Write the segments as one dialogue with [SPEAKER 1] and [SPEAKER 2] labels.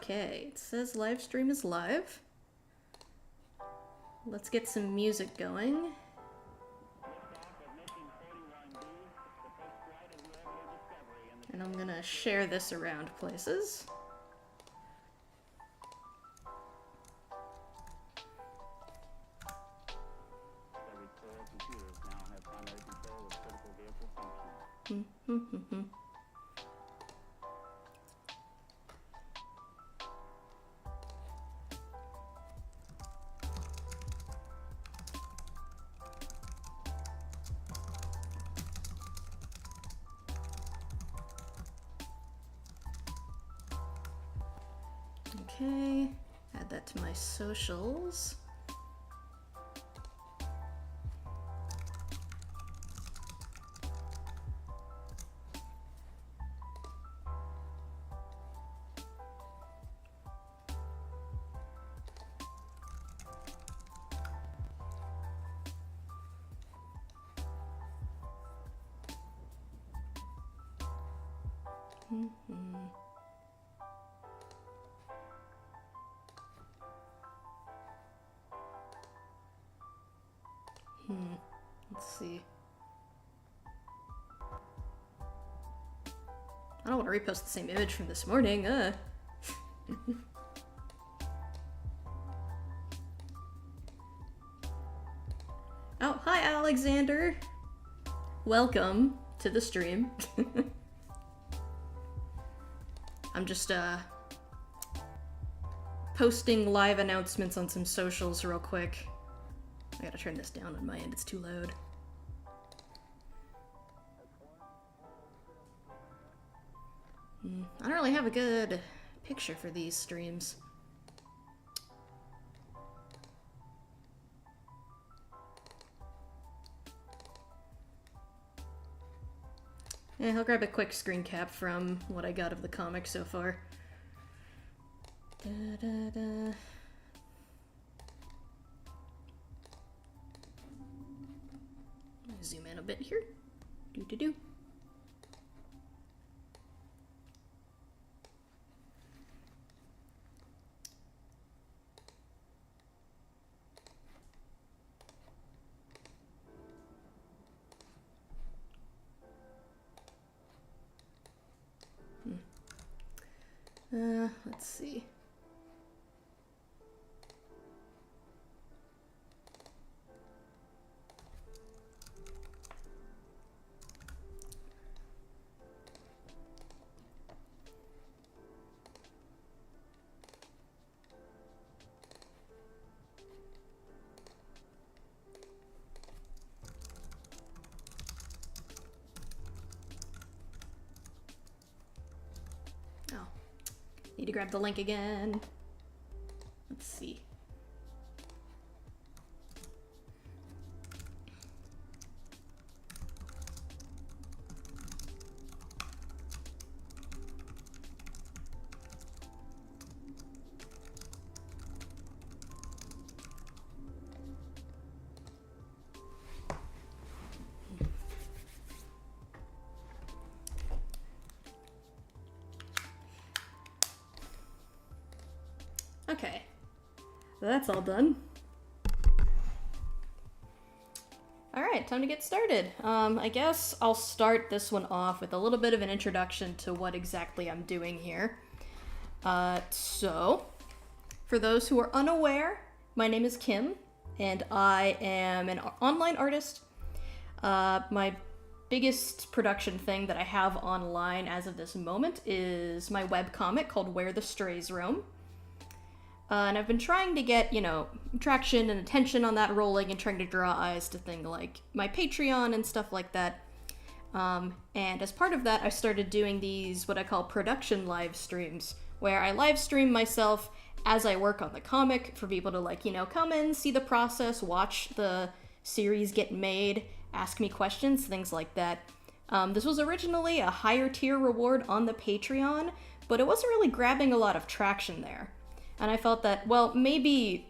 [SPEAKER 1] Okay, it says live stream is live. Let's get some music going. And I'm gonna share this around places. Okay, add that to my socials. Let's see. I don't want to repost the same image from this morning, Oh, hi Alexander! Welcome to the stream. I'm just, posting live announcements on some socials real quick. I gotta turn this down on my end, it's too loud. I don't really have a good picture for these streams. Yeah, I'll grab a quick screen cap from what I got of the comic so far. Zoom in a bit here. Do. Let's see. Need to grab the link again. Let's see. Okay, so that's all done. Alright, time to get started. I guess I'll start this one off with a little bit of an introduction to what exactly I'm doing here. So, for those who are unaware, my name is Kim, and I am an online artist. My biggest production thing that I have online as of this moment is my webcomic called Where the Strays Roam. And I've been trying to get, traction and attention on that rolling and trying to draw eyes to things like my Patreon and stuff like that. And as part of that, I started doing these, what I call production live streams, where I live stream myself as I work on the comic for people to, come in, see the process, watch the series get made, ask me questions, things like that. This was originally a higher tier reward on the Patreon, but it wasn't really grabbing a lot of traction there. And I felt that, well, maybe,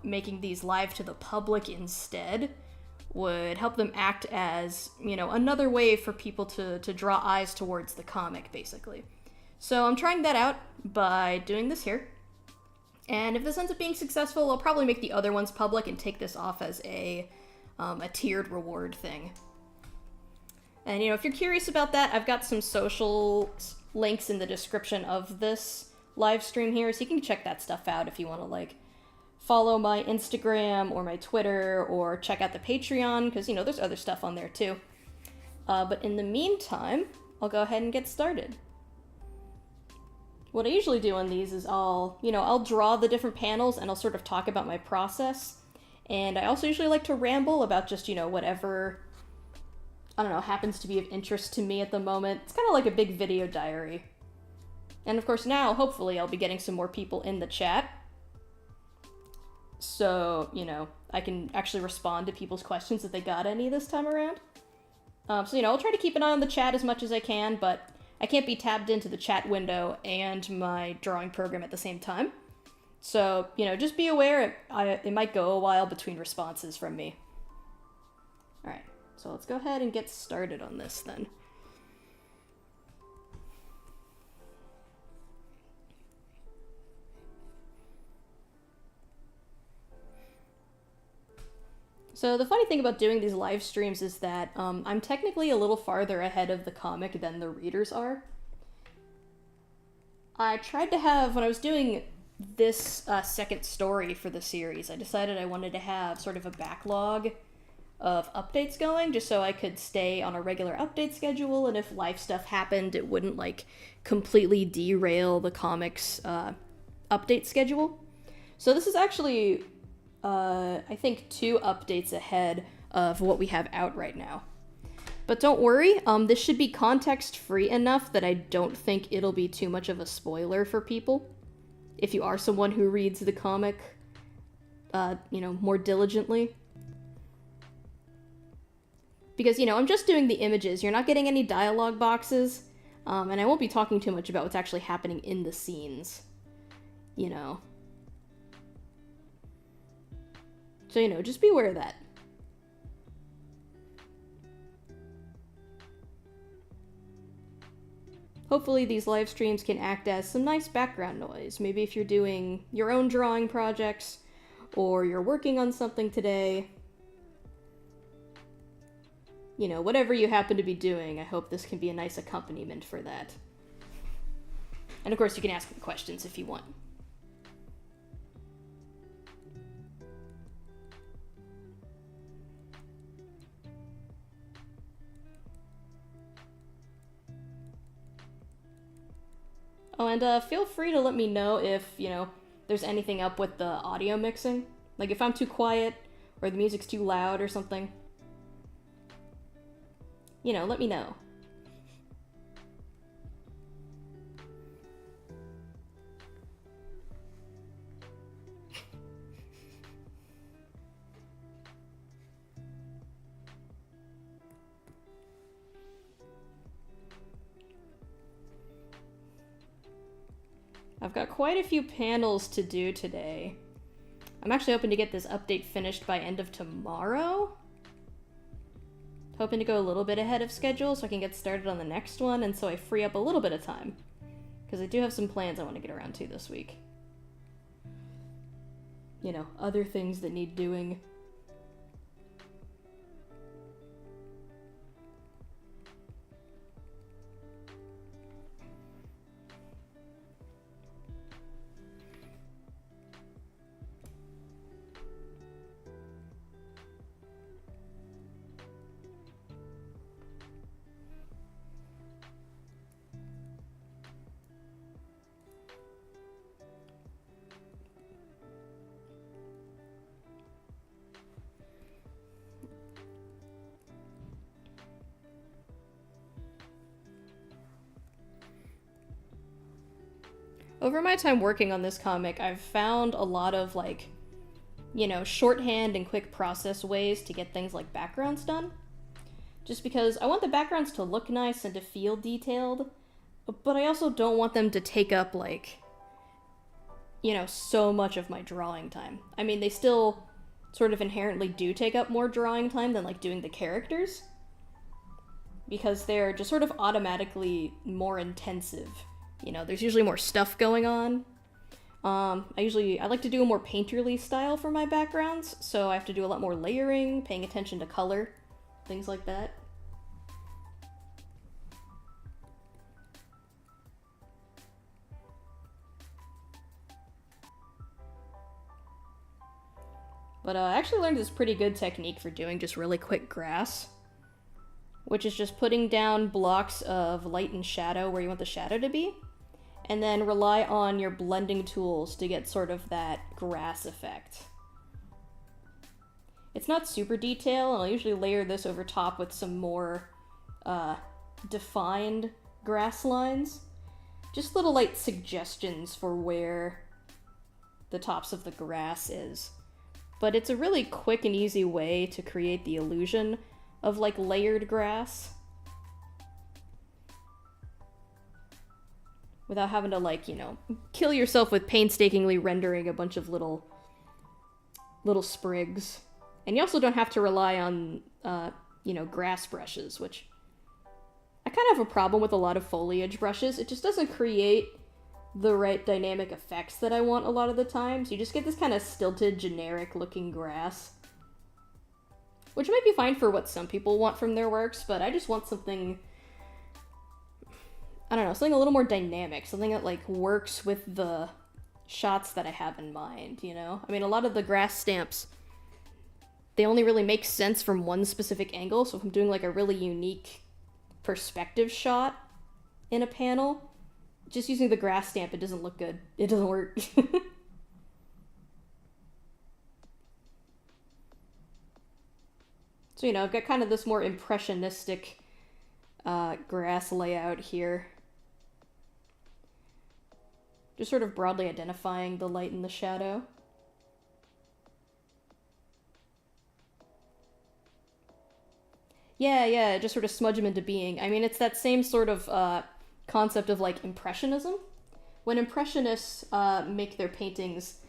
[SPEAKER 1] making these live to the public instead would help them act as, another way for people to draw eyes towards the comic, basically. So I'm trying that out by doing this here. And if this ends up being successful, I'll probably make the other ones public and take this off as a tiered reward thing. And, you know, if you're curious about that, I've got some social links in the description of this live stream here, so you can check that stuff out if you want to, like, follow my Instagram or my Twitter or check out the Patreon, because, you know, there's other stuff on there too. But in the meantime, I'll go ahead and get started. What I usually do on these is I'll draw the different panels and I'll sort of talk about my process. And I also usually like to ramble about just, you know, whatever, I don't know, happens to be of interest to me at the moment. It's kind of like a big video diary. And of course now, hopefully, I'll be getting some more people in the chat. So, you know, I can actually respond to people's questions if they got any this time around. So, you know, I'll try to keep an eye on the chat as much as I can, but I can't be tabbed into the chat window and my drawing program at the same time. So, you know, just be aware, it might go a while between responses from me. Alright, so let's go ahead and get started on this then. So the funny thing about doing these live streams is that I'm technically a little farther ahead of the comic than the readers are. I tried to have, when I was doing this second story for the series, I decided I wanted to have sort of a backlog of updates going, just so I could stay on a regular update schedule, and if life stuff happened, it wouldn't, like, completely derail the comic's update schedule. So this is actually, I think 2 updates ahead of what we have out right now. But don't worry, this should be context-free enough that I don't think it'll be too much of a spoiler for people. If you are someone who reads the comic, you know, more diligently. Because, you know, I'm just doing the images. You're not getting any dialogue boxes, and I won't be talking too much about what's actually happening in the scenes. You know. So, you know, just be aware of that. Hopefully these live streams can act as some nice background noise. Maybe if you're doing your own drawing projects, or you're working on something today. You know, whatever you happen to be doing, I hope this can be a nice accompaniment for that. And of course, you can ask me questions if you want. Oh, and feel free to let me know if, you know, there's anything up with the audio mixing. Like if I'm too quiet, or the music's too loud or something. You know, let me know. I've got quite a few panels to do today. I'm actually hoping to get this update finished by end of tomorrow. Hoping to go a little bit ahead of schedule so I can get started on the next one, and so I free up a little bit of time. Because I do have some plans I want to get around to this week. You know, other things that need doing. Over my time working on this comic, I've found a lot of, like, you know, shorthand and quick process ways to get things like backgrounds done. Just because I want the backgrounds to look nice and to feel detailed, but I also don't want them to take up, like, you know, so much of my drawing time. I mean, they still sort of inherently do take up more drawing time than, like, doing the characters, because they're just sort of automatically more intensive you know, there's usually more stuff going on. I like to do a more painterly style for my backgrounds, so I have to do a lot more layering, paying attention to color, things like that. But I actually learned this pretty good technique for doing just really quick grass, which is just putting down blocks of light and shadow where you want the shadow to be, and then rely on your blending tools to get sort of that grass effect. It's not super detailed, and I'll usually layer this over top with some more defined grass lines. Just little light suggestions for where the tops of the grass is. But it's a really quick and easy way to create the illusion of like layered grass without having to, like, you know, kill yourself with painstakingly rendering a bunch of little sprigs. And you also don't have to rely on, you know, grass brushes, which I kind of have a problem with a lot of foliage brushes. It just doesn't create the right dynamic effects that I want a lot of the time. So you just get this kind of stilted, generic looking grass, which might be fine for what some people want from their works, but I just want something, I don't know, something a little more dynamic, something that like works with the shots that I have in mind, you know? I mean, a lot of the grass stamps, they only really make sense from one specific angle, so if I'm doing like a really unique perspective shot in a panel, just using the grass stamp, it doesn't look good. It doesn't work. So, you know, I've got kind of this more impressionistic grass layout here. Just sort of broadly identifying the light and the shadow. Yeah, just sort of smudge them into being. I mean, it's that same sort of concept of like impressionism. When impressionists make their paintings,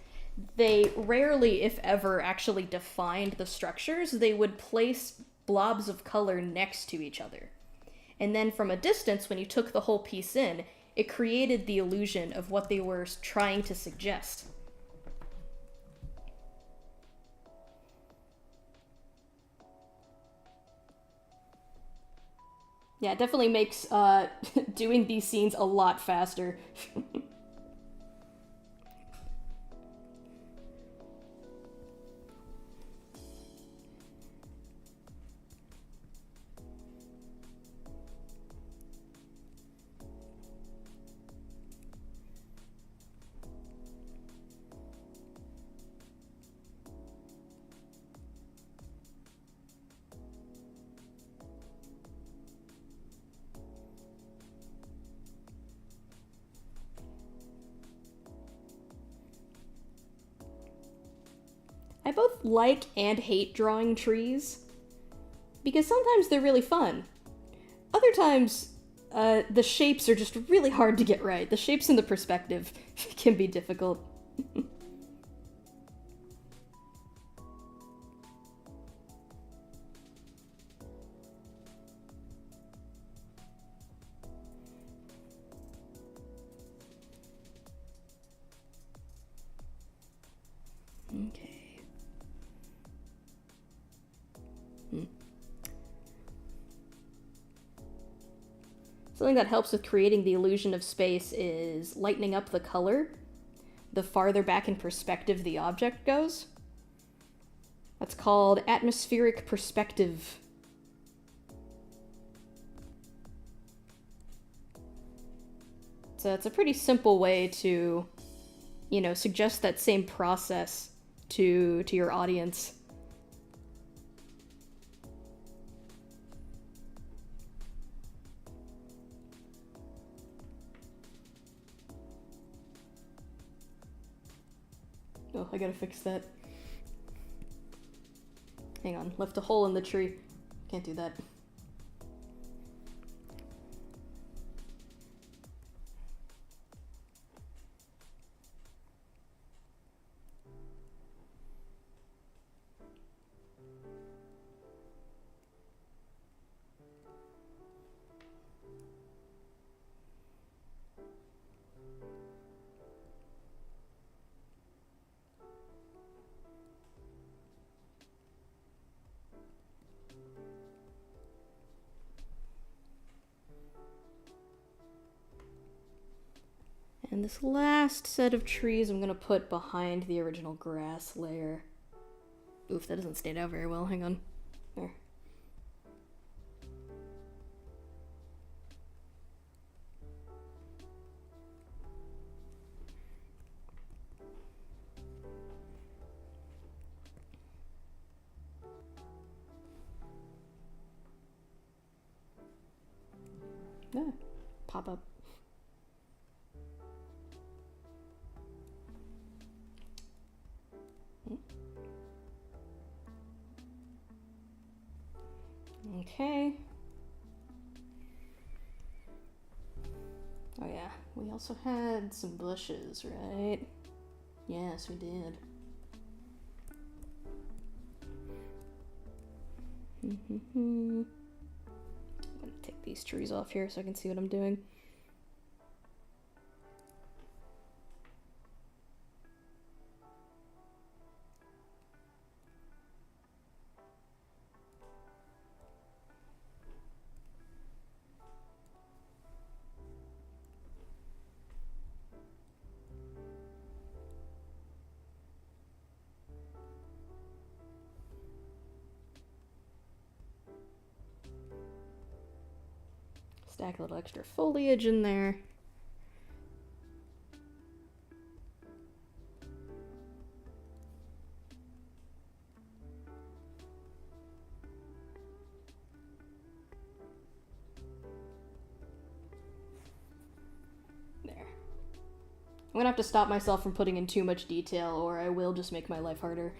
[SPEAKER 1] they rarely, if ever, actually defined the structures. They would place blobs of color next to each other. And then from a distance, when you took the whole piece in, it created the illusion of what they were trying to suggest. Yeah, it definitely makes doing these scenes a lot faster. I both like and hate drawing trees, because sometimes they're really fun. Other times, the shapes are just really hard to get right. The shapes and the perspective can be difficult. Okay. Something that helps with creating the illusion of space is lightening up the color the farther back in perspective the object goes. That's called atmospheric perspective. So it's a pretty simple way to, you know, suggest that same process to your audience. Oh, I gotta fix that. Hang on, left a hole in the tree. Can't do that. And this last set of trees I'm gonna put behind the original grass layer. Oof, that doesn't stand out very well. Hang on. There. Ah, pop up. Okay. Oh yeah, we also had some bushes, right? Yes, we did. I'm gonna take these trees off here so I can see what I'm doing. Stack a little extra foliage in there. There. I'm gonna have to stop myself from putting in too much detail, or I will just make my life harder.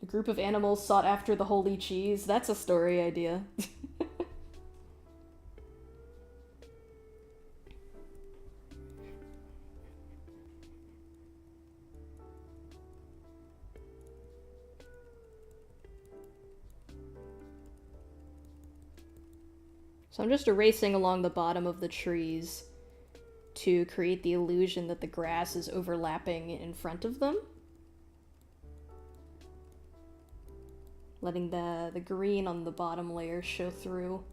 [SPEAKER 1] A group of animals sought after the holy cheese. That's a story idea. So I'm just erasing along the bottom of the trees to create the illusion that the grass is overlapping in front of them. Letting the green on the bottom layer show through.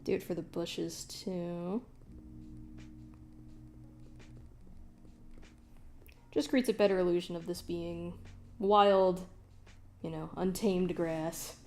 [SPEAKER 1] Do it for the bushes too. Just creates a better illusion of this being wild, you know, untamed grass.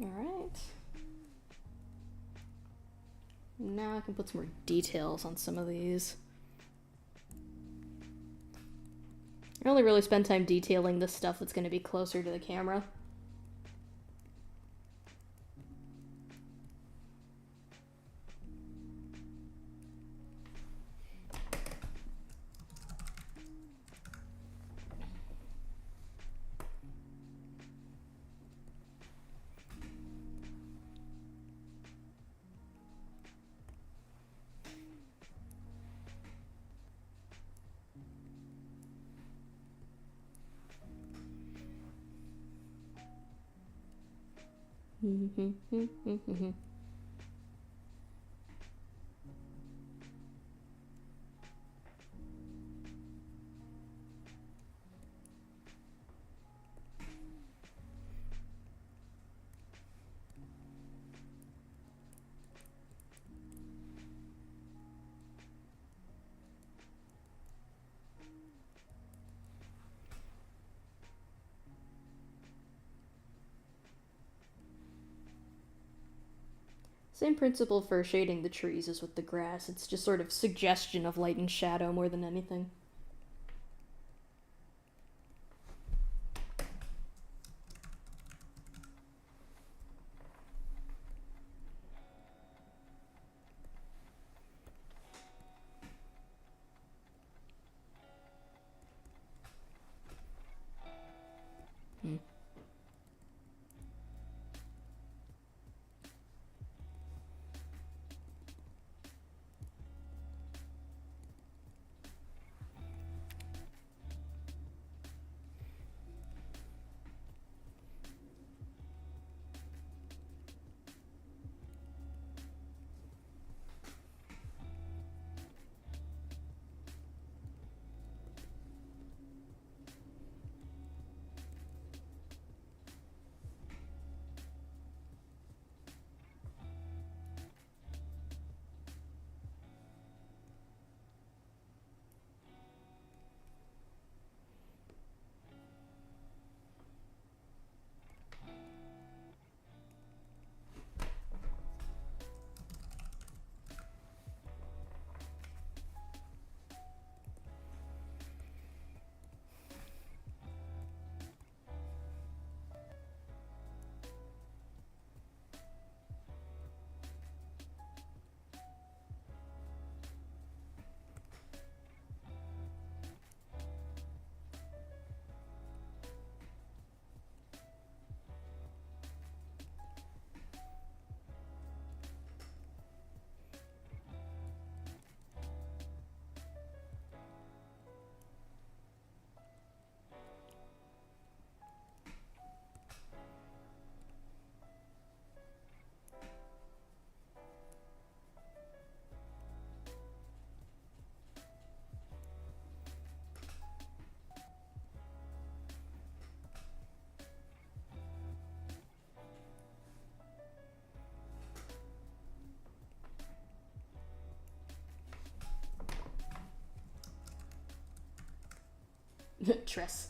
[SPEAKER 1] Alright. Now I can put some more details on some of these. I only really spend time detailing the stuff that's going to be closer to the camera. Same principle for shading the trees as with the grass. It's just sort of suggestion of light and shadow more than anything. Tress.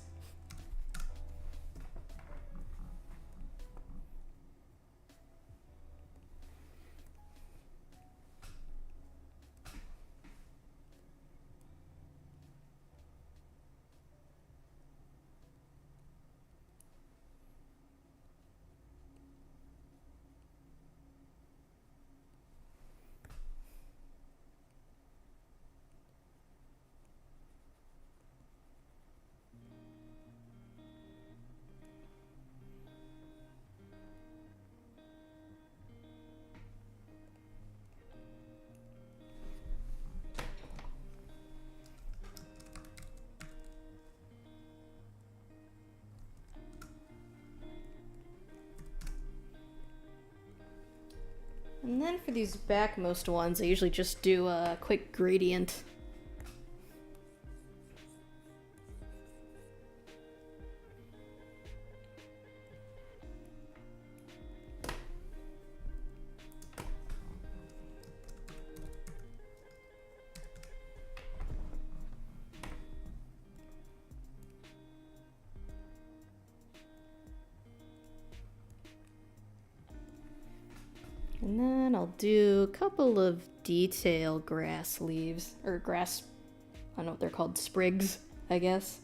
[SPEAKER 1] And then for these backmost ones, I usually just do a quick gradient. And then I'll do a couple of detail grass leaves, or grass, I don't know what they're called, sprigs, I guess.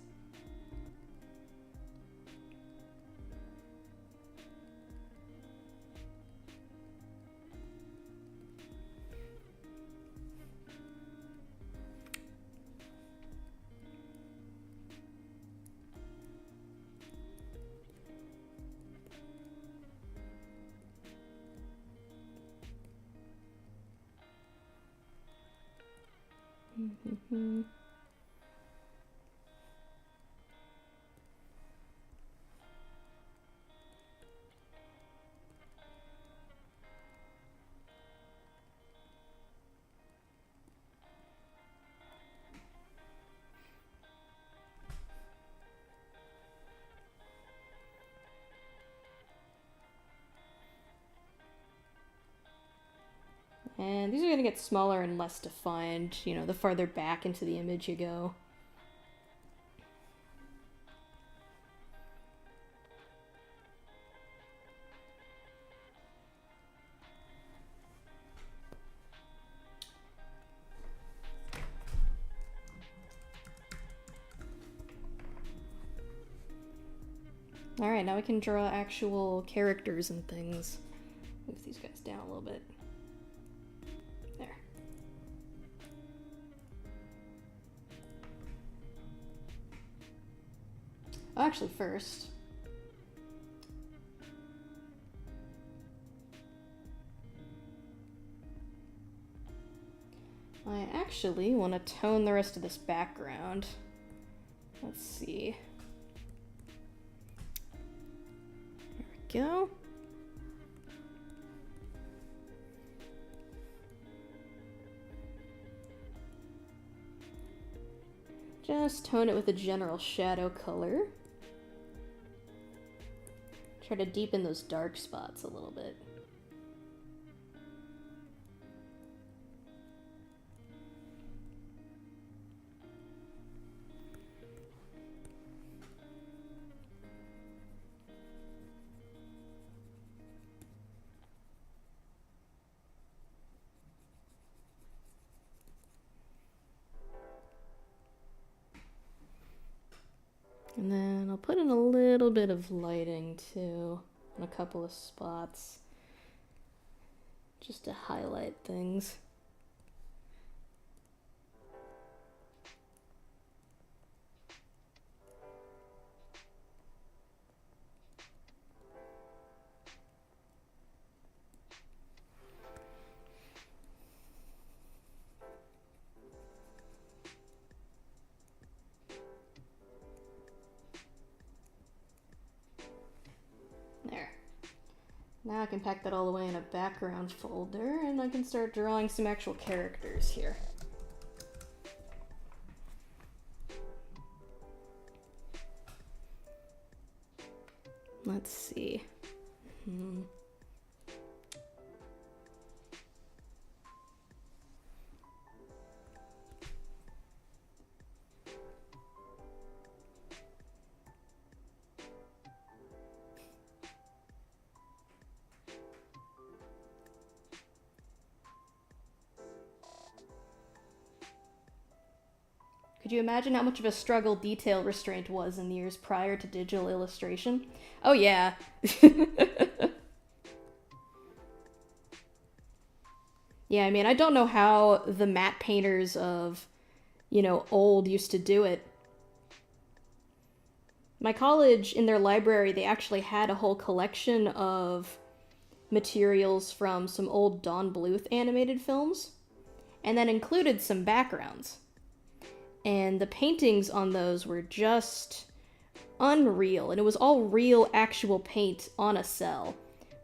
[SPEAKER 1] And these are going to get smaller and less defined, you know, the farther back into the image you go. Alright, now we can draw actual characters and things. Move these guys down a little bit. There. Oh, actually, first, I actually want to tone the rest of this background. Let's see. There we go. Just tone it with a general shadow color. Try to deepen those dark spots a little bit. And then I'll put in a little bit of lighting too, on a couple of spots, just to highlight things. There. Now I can pack that all away in a background folder, and I can start drawing some actual characters here. Let's see. Could you imagine how much of a struggle detail restraint was in the years prior to digital illustration? Oh yeah. Yeah, I mean, I don't know how the matte painters of, you know, old used to do it. My college, in their library, they actually had a whole collection of materials from some old Don Bluth animated films, and that included some backgrounds. And the paintings on those were just unreal, and it was all real actual paint on a cell,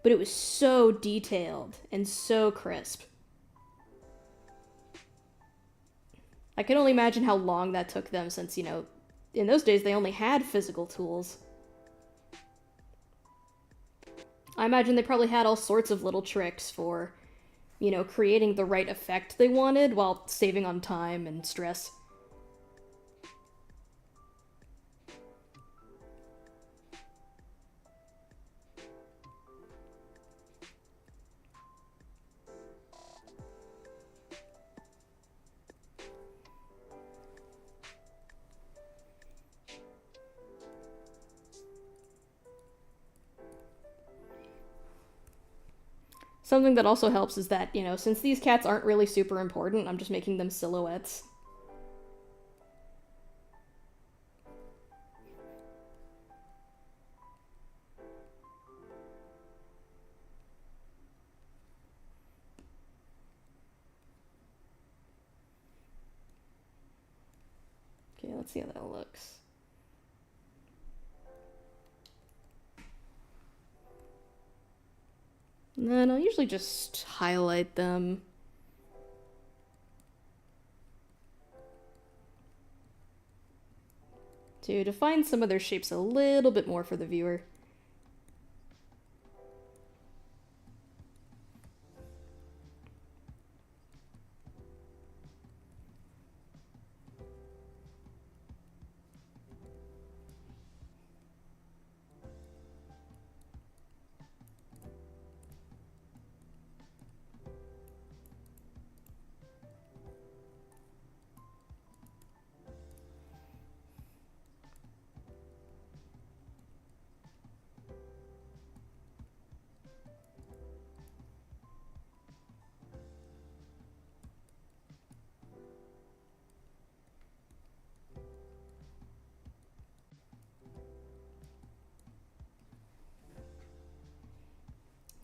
[SPEAKER 1] but it was so detailed and so crisp. I can only imagine how long that took them, since, you know, in those days they only had physical tools. I imagine they probably had all sorts of little tricks for, you know, creating the right effect they wanted while saving on time and stress. Something that also helps is that, you know, since these cats aren't really super important, I'm just making them silhouettes. Okay, let's see how that looks. And then I'll usually just highlight them. To define some of their shapes a little bit more for the viewer.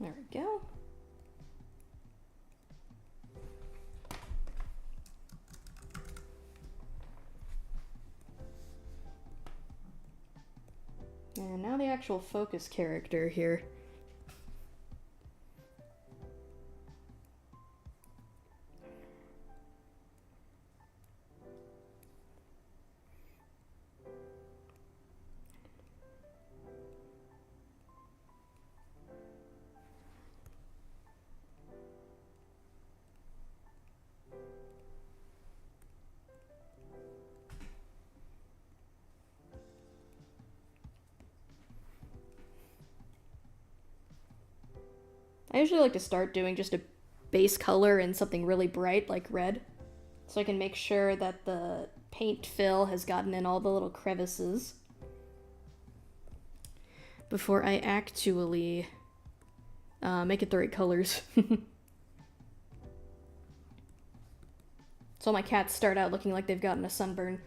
[SPEAKER 1] There we go. And now the actual focus character here. I usually like to start doing just a base color in something really bright, like red, so I can make sure that the paint fill has gotten in all the little crevices before I actually make it the right colors. So my cats start out looking like they've gotten a sunburn.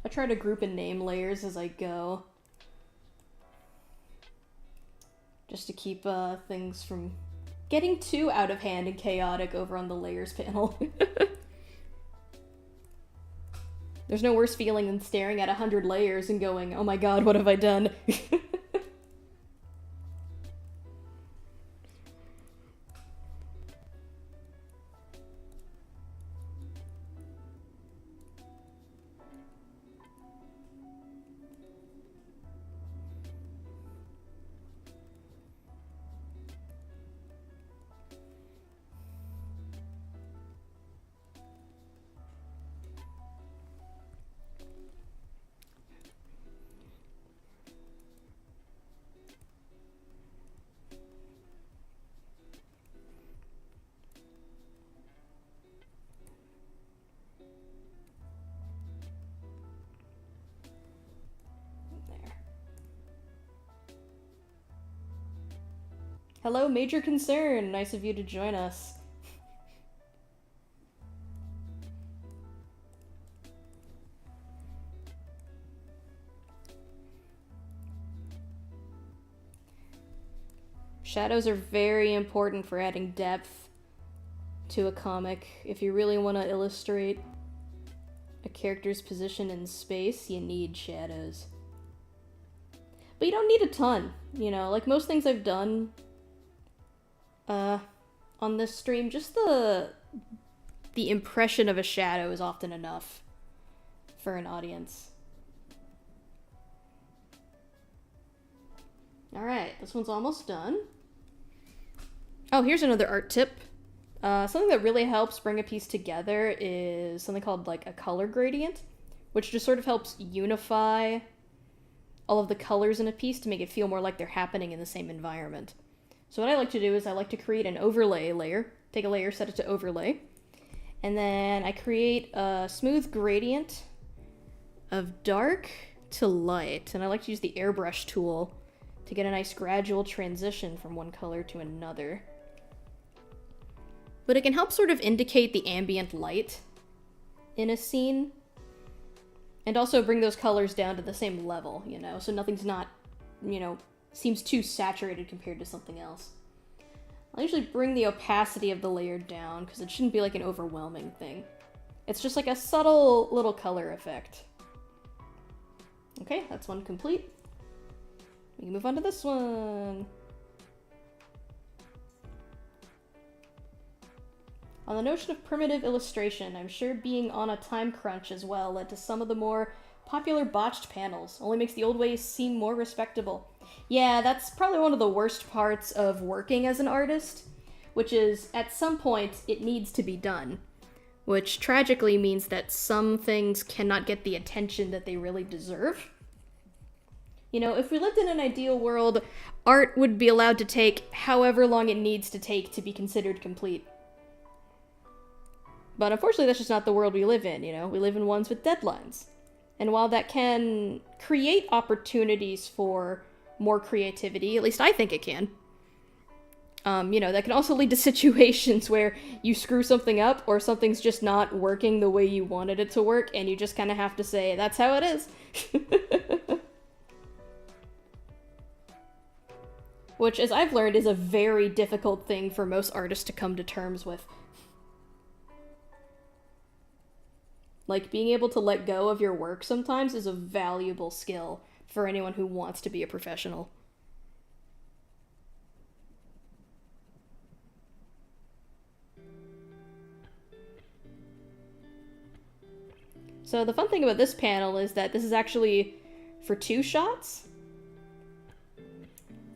[SPEAKER 1] I try to group and name layers as I go, just to keep things from getting too out of hand and chaotic over on the layers panel. There's no worse feeling than staring at 100 layers and going, oh my god, what have I done? Hello, Major Concern. Nice of you to join us. Shadows are very important for adding depth to a comic. If you really want to illustrate a character's position in space, you need shadows. But you don't need a ton, you know, like most things I've done on this stream, just the impression of a shadow is often enough for an audience. Alright, this one's almost done. Oh, here's another art tip. Something that really helps bring a piece together is something called like a color gradient, which just sort of helps unify all of the colors in a piece to make it feel more like they're happening in the same environment. So what I like to do is I like to create an overlay layer, take a layer, set it to overlay, and then I create a smooth gradient of dark to light, and I like to use the airbrush tool to get a nice gradual transition from one color to another. But it can help sort of indicate the ambient light in a scene, and also bring those colors down to the same level, you know, so nothing's not, you know, seems too saturated compared to something else. I'll usually bring the opacity of the layer down, because it shouldn't be like an overwhelming thing. It's just like a subtle little color effect. Okay, that's one complete. We can move on to this one. On the notion of primitive illustration, I'm sure being on a time crunch as well led to some of the more popular botched panels. Only makes the old ways seem more respectable. Yeah, that's probably one of the worst parts of working as an artist, which is, at some point, it needs to be done. Which tragically means that some things cannot get the attention that they really deserve. You know, if we lived in an ideal world, art would be allowed to take however long it needs to take to be considered complete. But unfortunately, that's just not the world we live in, you know? We live in ones with deadlines. And while that can create opportunities for more creativity, at least I think it can, you know, that can also lead to situations where you screw something up or something's just not working the way you wanted it to work, and you just kind of have to say, that's how it is. Which, as I've learned, is a very difficult thing for most artists to come to terms with. Like, being able to let go of your work sometimes is a valuable skill for anyone who wants to be a professional. So the fun thing about this panel is that this is actually for 2 shots.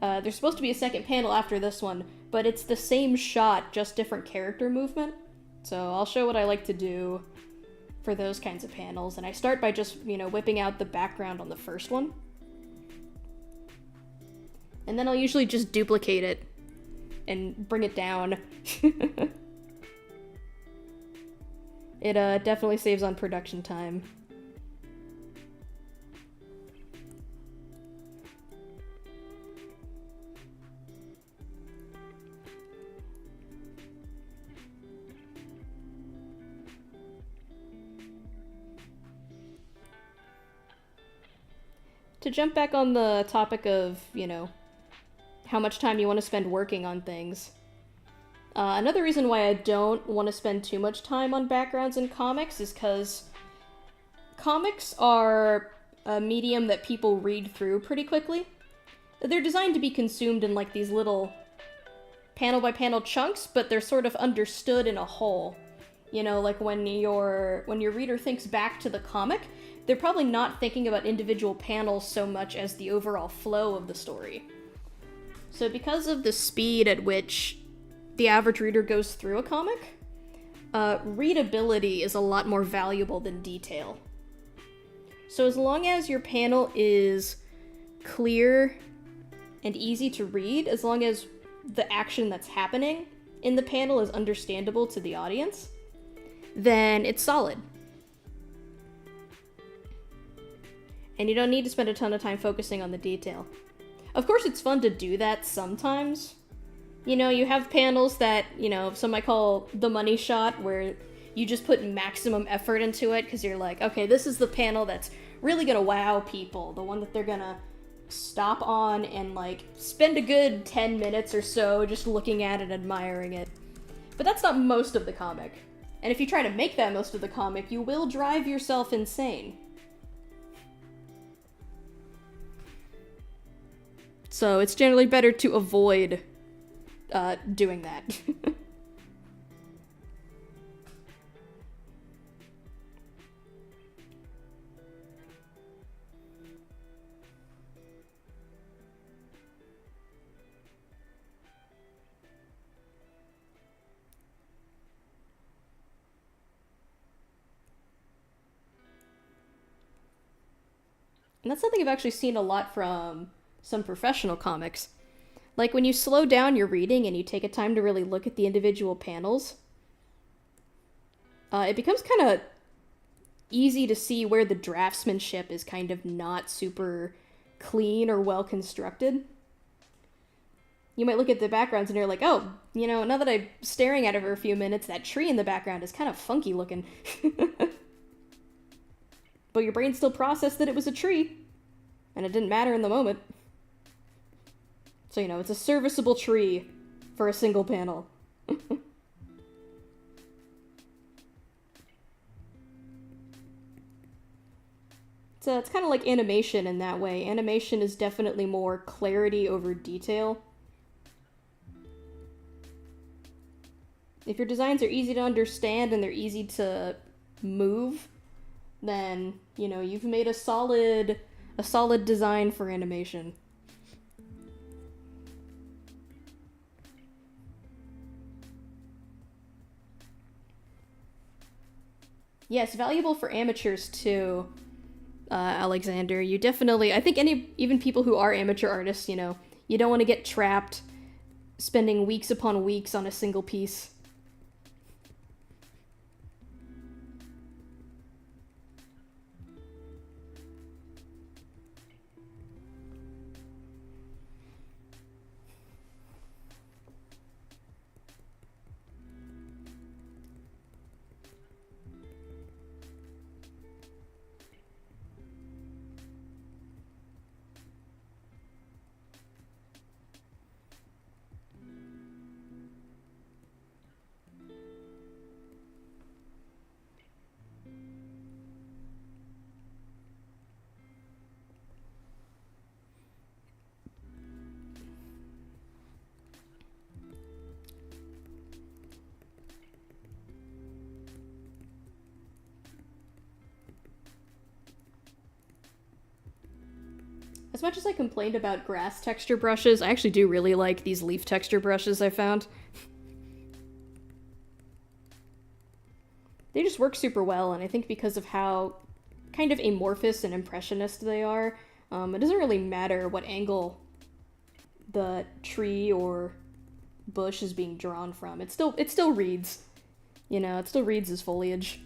[SPEAKER 1] There's supposed to be a second panel after this one, but it's the same shot, just different character movement. So I'll show what I like to do for those kinds of panels, and I start by just, you know, whipping out the background on the first one. And then I'll usually just duplicate it and bring it down. It definitely saves on production time. To jump back on the topic of, you know, how much time you want to spend working on things. Another reason why I don't want to spend too much time on backgrounds in comics is because comics are a medium that people read through pretty quickly. They're designed to be consumed in like these little panel-by-panel chunks, but they're sort of understood in a whole. You know, like when your reader thinks back to the comic, they're probably not thinking about individual panels so much as the overall flow of the story. So because of the speed at which the average reader goes through a comic, readability is a lot more valuable than detail. So as long as your panel is clear and easy to read, as long as the action that's happening in the panel is understandable to the audience, then it's solid. And you don't need to spend a ton of time focusing on the detail. Of course, it's fun to do that sometimes. You know, you have panels that, you know, some might call the money shot, where you just put maximum effort into it because you're like, okay, this is the panel that's really gonna wow people, the one that they're gonna stop on and, like, spend a good 10 minutes or so just looking at it and admiring it. But that's not most of the comic. And if you try to make that most of the comic, you will drive yourself insane. So it's generally better to avoid doing that. And that's something I've actually seen a lot from some professional comics. Like when you slow down your reading and you take a time to really look at the individual panels, it becomes kind of easy to see where the draftsmanship is kind of not super clean or well constructed. You might look at the backgrounds and you're like, oh, you know, now that I'm staring at it for a few minutes, that tree in the background is kind of funky looking. But your brain still processed that it was a tree, and it didn't matter in the moment. So, you know, it's a serviceable tree for a single panel. It's kind of like animation in that way. Animation is definitely more clarity over detail. If your designs are easy to understand and they're easy to move, then, you know, you've made a solid design for animation. Yes, valuable for amateurs too, Alexander. You definitely, I think even people who are amateur artists, you know, you don't want to get trapped spending weeks upon weeks on a single piece. As much as I complained about grass texture brushes, I actually do really like these leaf texture brushes I found. They just work super well, and I think because of how kind of amorphous and impressionist they are, it doesn't really matter what angle the tree or bush is being drawn from. It still reads. You know, it still reads as foliage.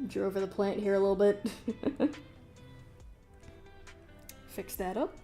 [SPEAKER 1] Drew over the plant here a little bit. Fix that up.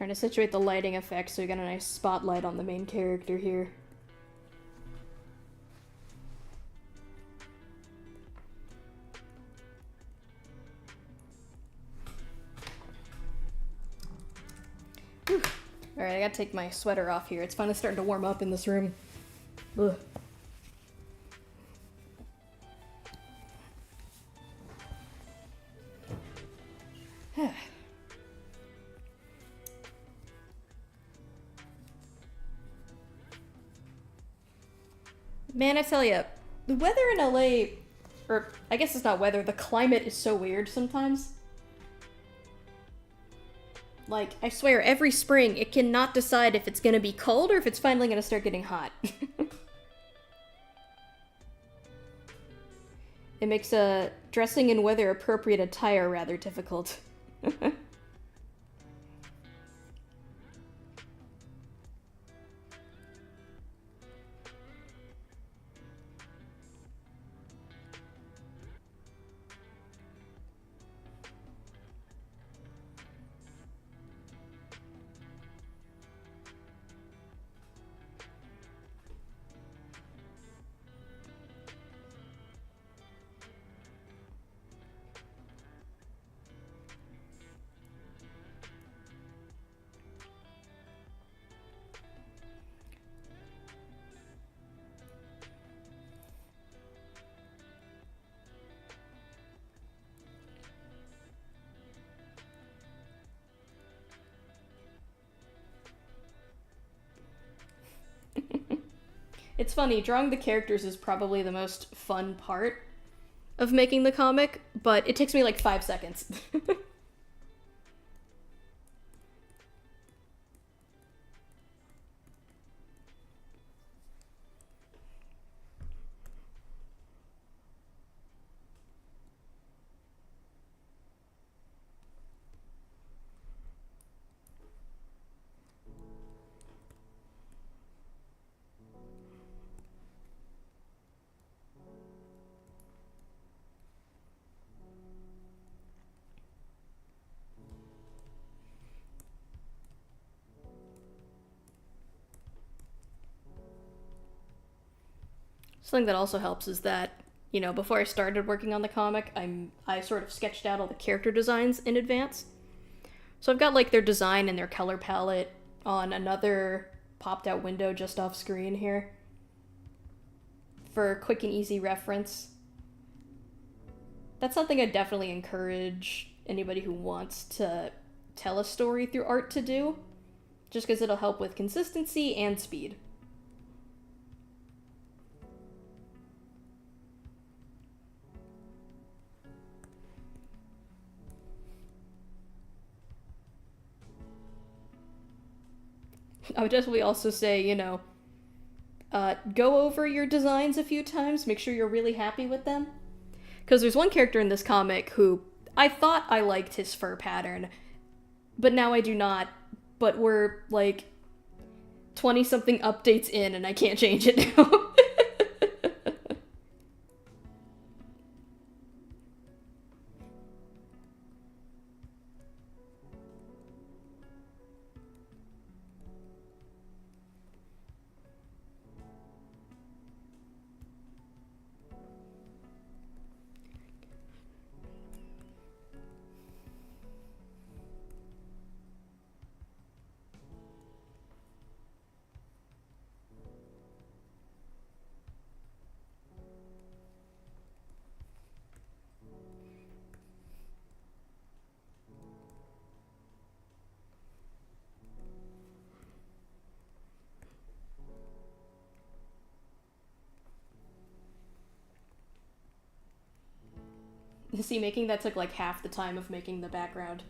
[SPEAKER 1] Trying to situate the lighting effect so we got a nice spotlight on the main character here. Alright, I gotta take my sweater off here. It's finally starting to warm up in this room. Ugh. Man, I tell ya, the weather in LA, or I guess it's not weather, the climate is so weird sometimes. Like, I swear, every spring, it cannot decide if it's gonna be cold or if it's finally gonna start getting hot. It makes dressing in weather-appropriate attire rather difficult. It's funny, drawing the characters is probably the most fun part of making the comic, but it takes me like 5 seconds. Something that also helps is that, you know, before I started working on the comic, I sort of sketched out all the character designs in advance. So I've got like their design and their color palette on another popped out window just off screen here for quick and easy reference. That's something I definitely encourage anybody who wants to tell a story through art to do, just because it'll help with consistency and speed. I would definitely also say, you know, go over your designs a few times, make sure you're really happy with them. Because there's one character in this comic who I thought I liked his fur pattern, but now I do not. But we're like 20-something updates in and I can't change it now. See, making that took like half the time of making the background.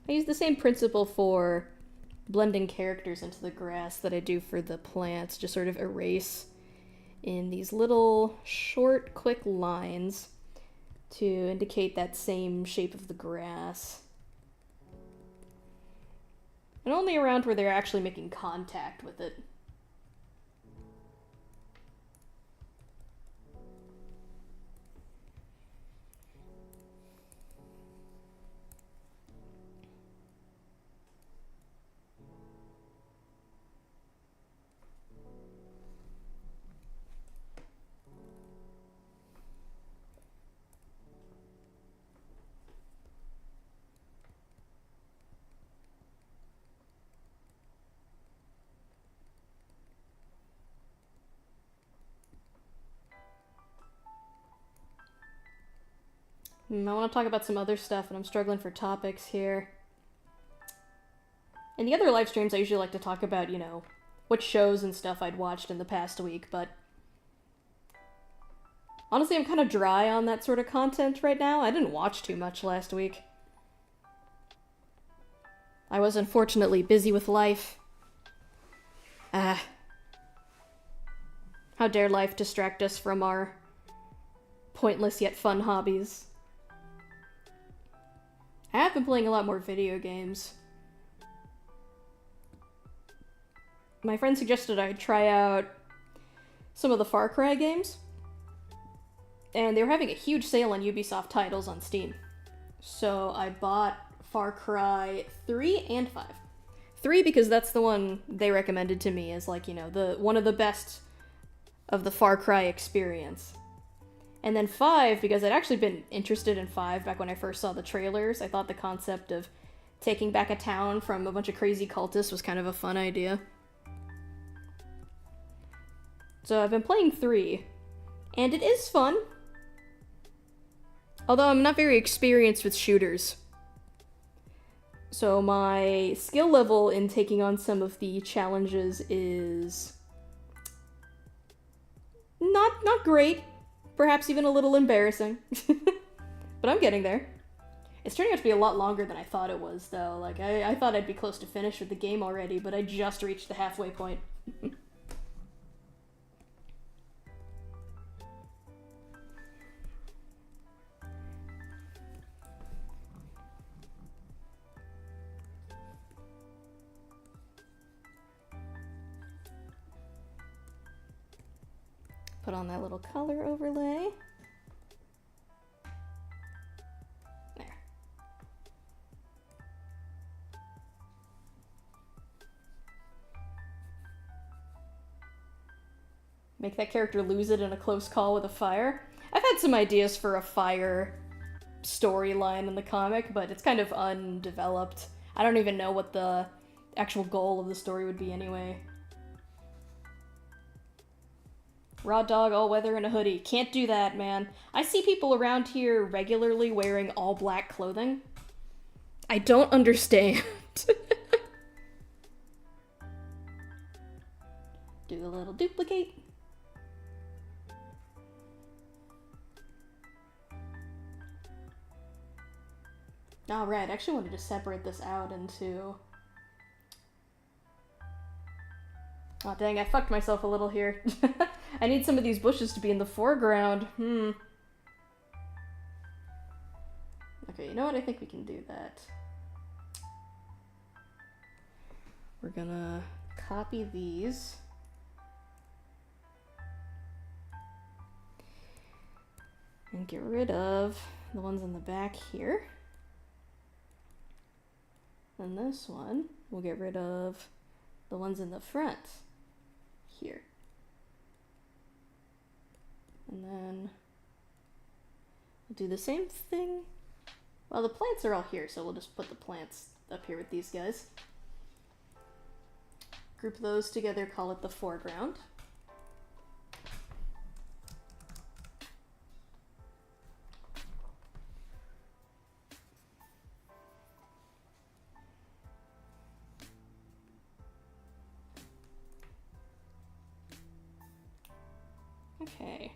[SPEAKER 1] I use the same principle for blending characters into the grass that I do for the plants. Just sort of erase in these little short, quick lines to indicate that same shape of the grass. And only around where they're actually making contact with it. I want to talk about some other stuff, and I'm struggling for topics here. In the other live streams, I usually like to talk about, you know, what shows and stuff I'd watched in the past week, but honestly, I'm kind of dry on that sort of content right now. I didn't watch too much last week. I was unfortunately busy with life. How dare life distract us from our pointless yet fun hobbies. I have been playing a lot more video games. My friend suggested I try out some of the Far Cry games, and they were having a huge sale on Ubisoft titles on Steam. So I bought Far Cry 3 and 5. 3 because that's the one they recommended to me as, like, you know, one of the best of the Far Cry experience. And then 5 because I'd actually been interested in 5 back when I first saw the trailers. I thought the concept of taking back a town from a bunch of crazy cultists was kind of a fun idea. So I've been playing 3, and it is fun. Although I'm not very experienced with shooters. So my skill level in taking on some of the challenges is not great. Perhaps even a little embarrassing. But I'm getting there. It's turning out to be a lot longer than I thought it was, though. Like, I thought I'd be close to finish with the game already, but I just reached the halfway point. Put on that little color overlay. There. Make that character lose it in a close call with a fire. I've had some ideas for a fire storyline in the comic, but it's kind of undeveloped. I don't even know what the actual goal of the story would be anyway. Raw dog, all weather, and a hoodie. Can't do that, man. I see people around here regularly wearing all black clothing. I don't understand. Do a little duplicate. Alright, I actually wanted to separate this out into... Oh dang, I fucked myself a little here. I need some of these bushes to be in the foreground. Okay, you know what? I think we can do that. We're gonna copy these. And get rid of the ones in the back here. And this one, we'll get rid of the ones in the front here. And then we'll do the same thing. Well, the plants are all here, so we'll just put the plants up here with these guys. Group those together, call it the foreground. Okay.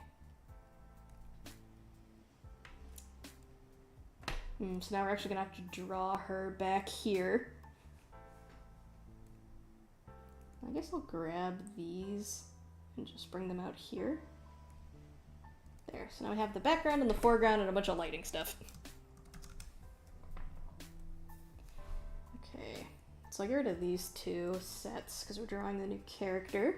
[SPEAKER 1] So now we're actually gonna have to draw her back here. I guess I'll grab these and just bring them out here. There, so now we have the background and the foreground and a bunch of lighting stuff. Okay, so I'll get rid of these two sets because we're drawing the new character.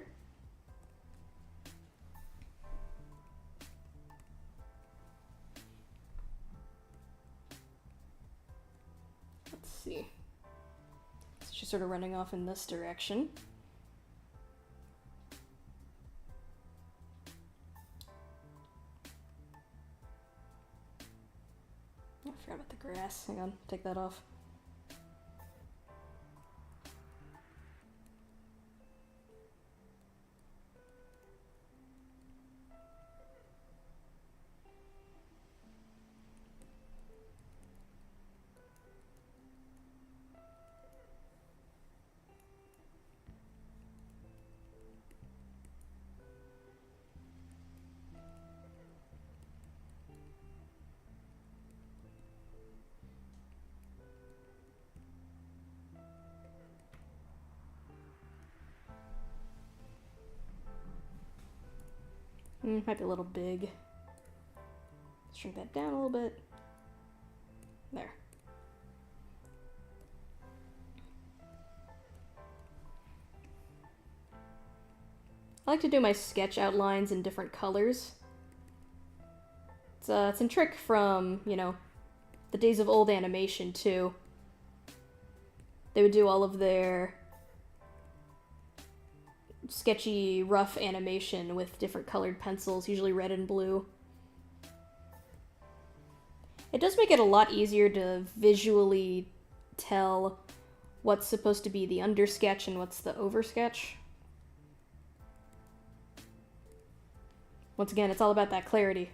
[SPEAKER 1] Let's see. So she's sort of running off in this direction. I forgot about the grass. Hang on, take that off. Might be a little big. Shrink that down a little bit. There. I like to do my sketch outlines in different colors. It's a trick from, you know, the days of old animation too. They would do all of their sketchy, rough animation with different colored pencils, usually red and blue. It does make it a lot easier to visually tell what's supposed to be the undersketch and what's the oversketch. Once again, it's all about that clarity.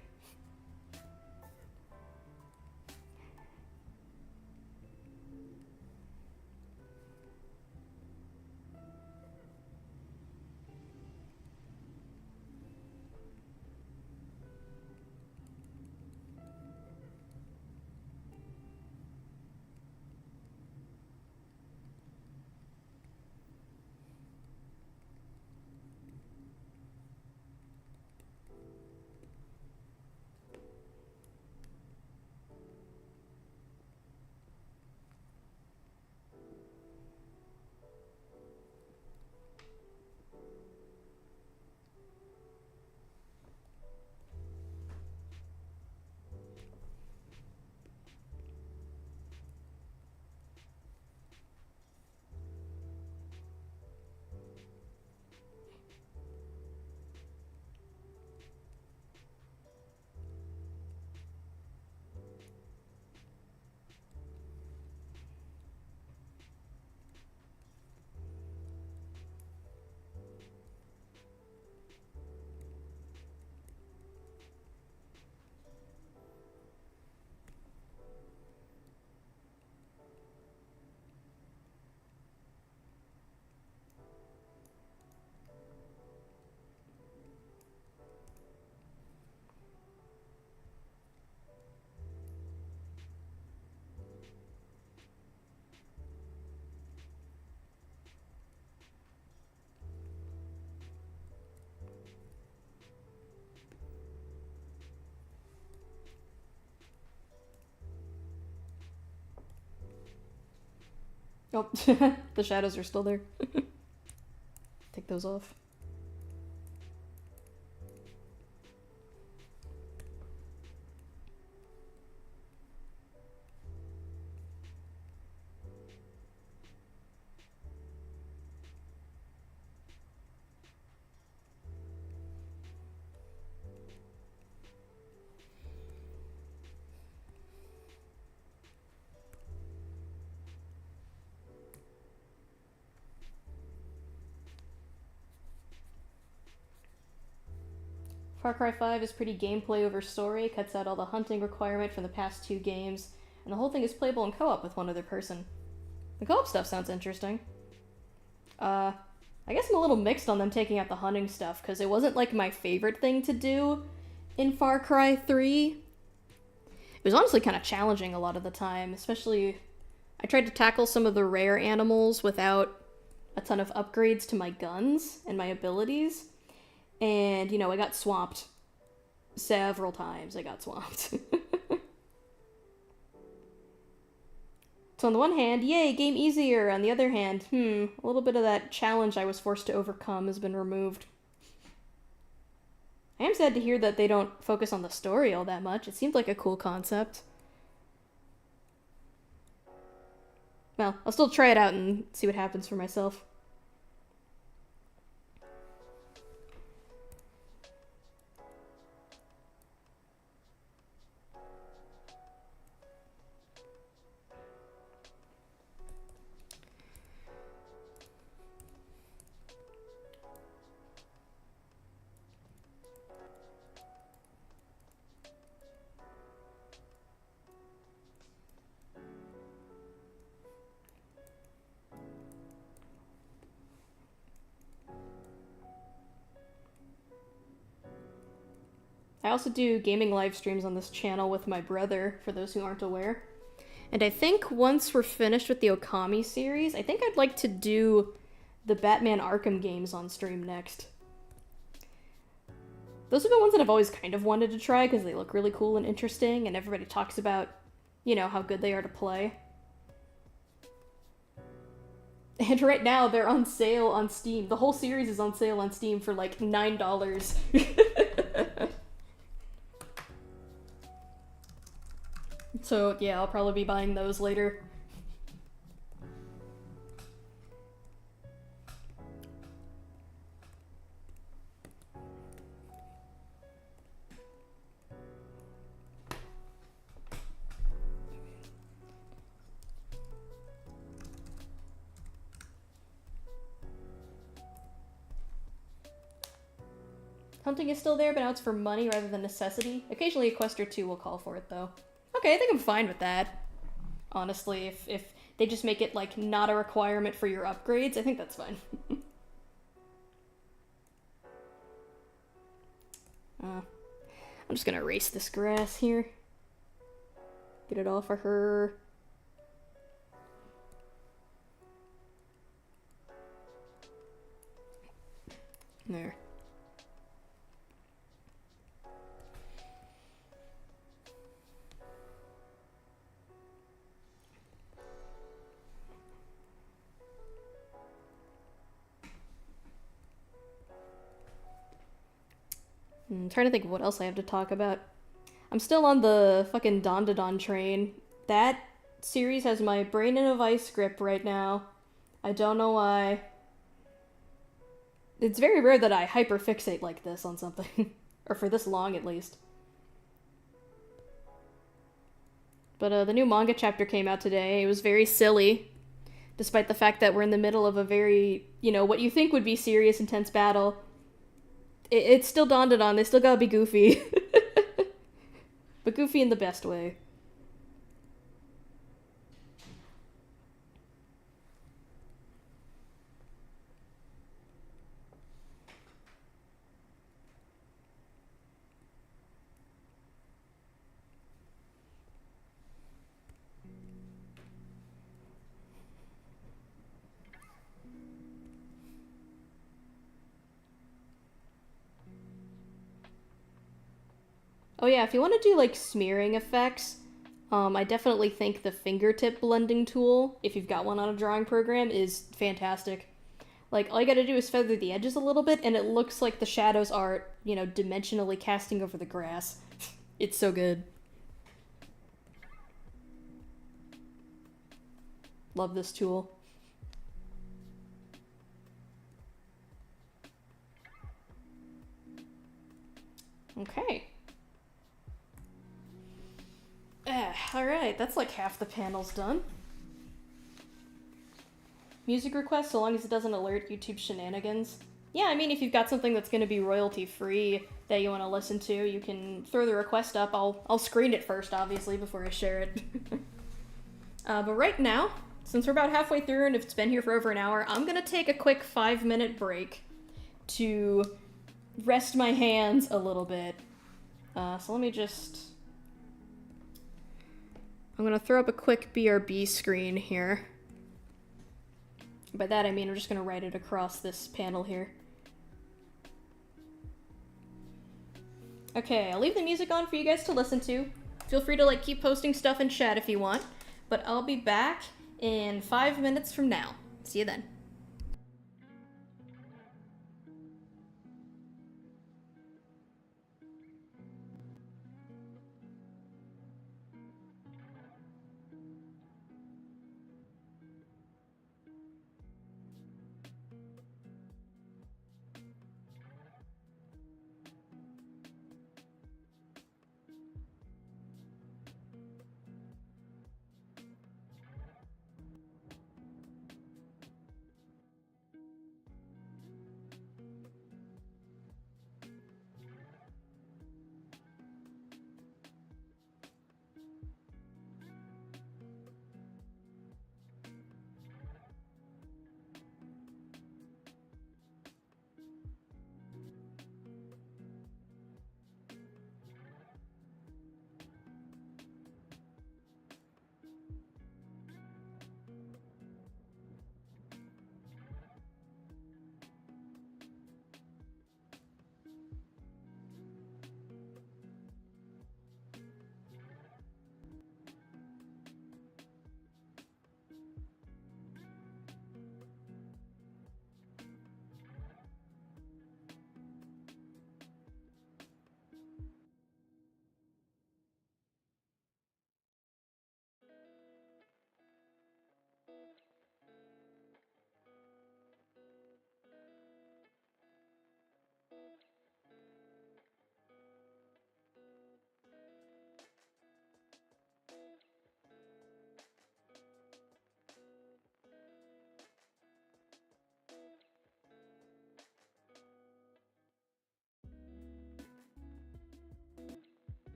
[SPEAKER 1] Oh, the shadows are still there. Take those off. Far Cry 5 is pretty gameplay over story, cuts out all the hunting requirement from the past two games, and the whole thing is playable in co-op with one other person. The co-op stuff sounds interesting. I guess I'm a little mixed on them taking out the hunting stuff, because it wasn't like my favorite thing to do in Far Cry 3. It was honestly kind of challenging a lot of the time, especially I tried to tackle some of the rare animals without a ton of upgrades to my guns and my abilities, and, you know, I got swamped. Several times I got swamped. So on the one hand, yay, game easier. On the other hand, a little bit of that challenge I was forced to overcome has been removed. I am sad to hear that they don't focus on the story all that much. It seemed like a cool concept. Well, I'll still try it out and see what happens for myself. I also do gaming live streams on this channel with my brother, for those who aren't aware. And I think once we're finished with the Okami series, I think I'd like to do the Batman Arkham games on stream next. Those are the ones that I've always kind of wanted to try because they look really cool and interesting, and everybody talks about, you know, how good they are to play. And right now they're on sale on Steam. The whole series is on sale on Steam for like $9. So, yeah, I'll probably be buying those later. Hunting is still there, but now it's for money rather than necessity. Occasionally a quest or two will call for it, though. Okay, I think I'm fine with that. Honestly, if they just make it, like, not a requirement for your upgrades, I think that's fine. I'm just gonna erase this grass here. Get it off of her. There. I'm trying to think of what else I have to talk about. I'm still on the fucking Don train. That series has my brain in a vice grip right now. I don't know why. It's very rare that I hyperfixate like this on something. Or for this long, at least. But the new manga chapter came out today. It was very silly. Despite the fact that we're in the middle of a very, you know, what you think would be serious, intense battle. It's still Don. They still gotta be goofy. But goofy in the best way. Oh yeah, if you want to do, like, smearing effects, I definitely think the fingertip blending tool, if you've got one on a drawing program, is fantastic. Like, all you gotta do is feather the edges a little bit, and it looks like the shadows are, you know, dimensionally casting over the grass. It's so good. Love this tool. Okay. Alright, that's like half the panels done. Music request, so long as it doesn't alert YouTube shenanigans. Yeah, I mean, if you've got something that's going to be royalty-free that you want to listen to, you can throw the request up. I'll screen it first, obviously, before I share it. But right now, since we're about halfway through and if it's been here for over an hour, I'm going to take a quick 5-minute break to rest my hands a little bit. So let me just I'm gonna throw up a quick BRB screen here. By that I mean I'm just gonna write it across this panel here. Okay, I'll leave the music on for you guys to listen to. Feel free to like keep posting stuff in chat if you want, but I'll be back in 5 minutes from now. See you then.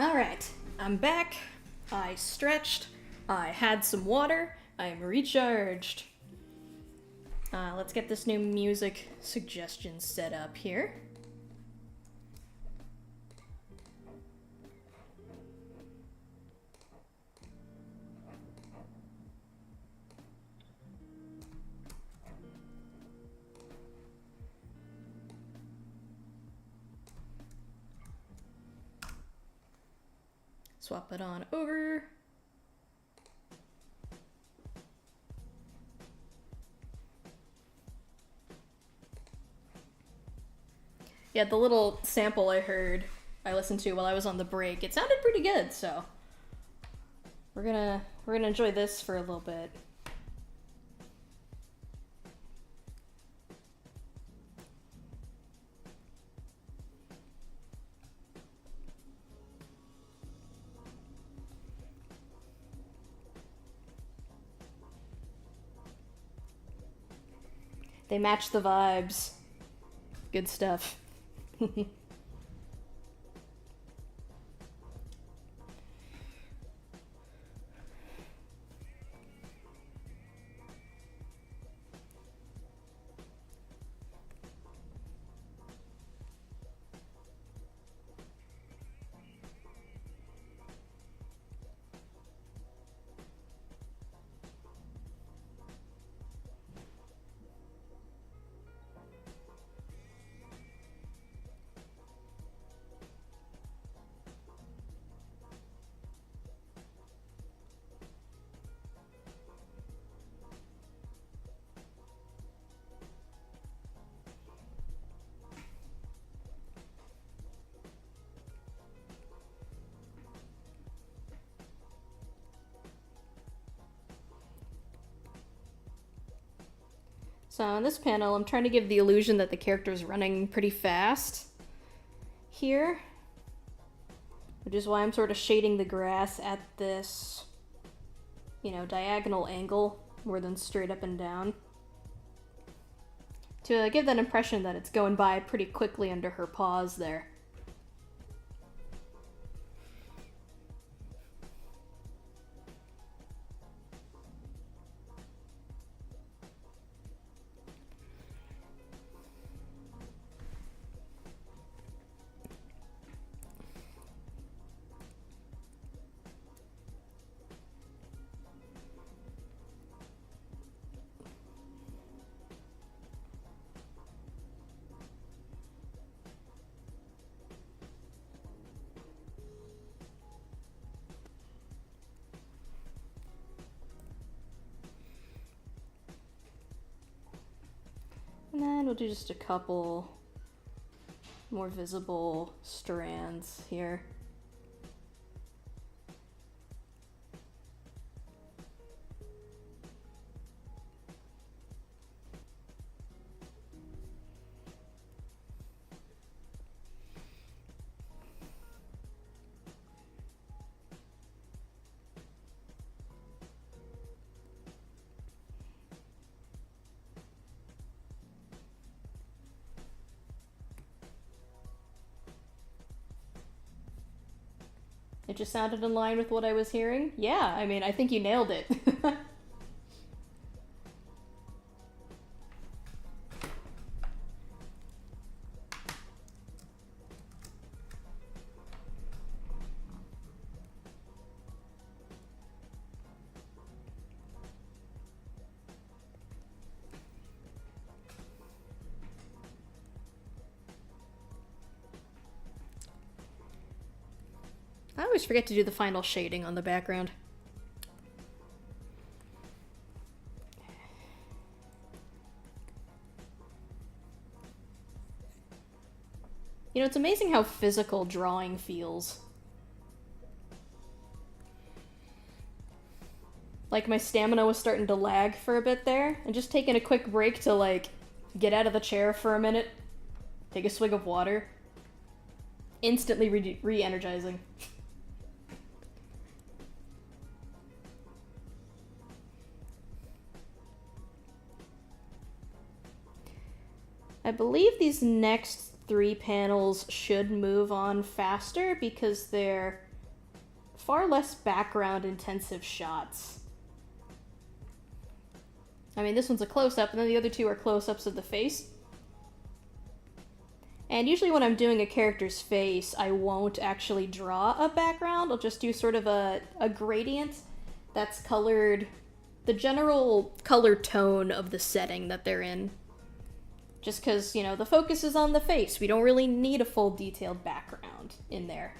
[SPEAKER 1] Alright, I'm back. I stretched. I had some water. I'm recharged. Let's get this new music suggestion set up here. Swap it on over. Yeah, the little sample I listened to while I was on the break, it sounded pretty good, so we're gonna enjoy this for a little bit. They match the vibes. Good stuff. So on this panel, I'm trying to give the illusion that the character's running pretty fast here, which is why I'm sort of shading the grass at this, you know, diagonal angle more than straight up and down, to give that impression that it's going by pretty quickly under her paws there. And then we'll do just a couple more visible strands here. It just sounded in line with what I was hearing? Yeah, I mean, I think you nailed it. I always forget to do the final shading on the background. You know, it's amazing how physical drawing feels. Like, my stamina was starting to lag for a bit there, and just taking a quick break to, like, get out of the chair for a minute, take a swig of water, instantly re-energizing. I believe these next 3 panels should move on faster because they're far less background intensive shots. I mean, this one's a close-up, and then the other two are close-ups of the face. And usually when I'm doing a character's face, I won't actually draw a background. I'll just do sort of a gradient that's colored, the general color tone of the setting that they're in. Just because, you know, the focus is on the face. We don't really need a full detailed background in there.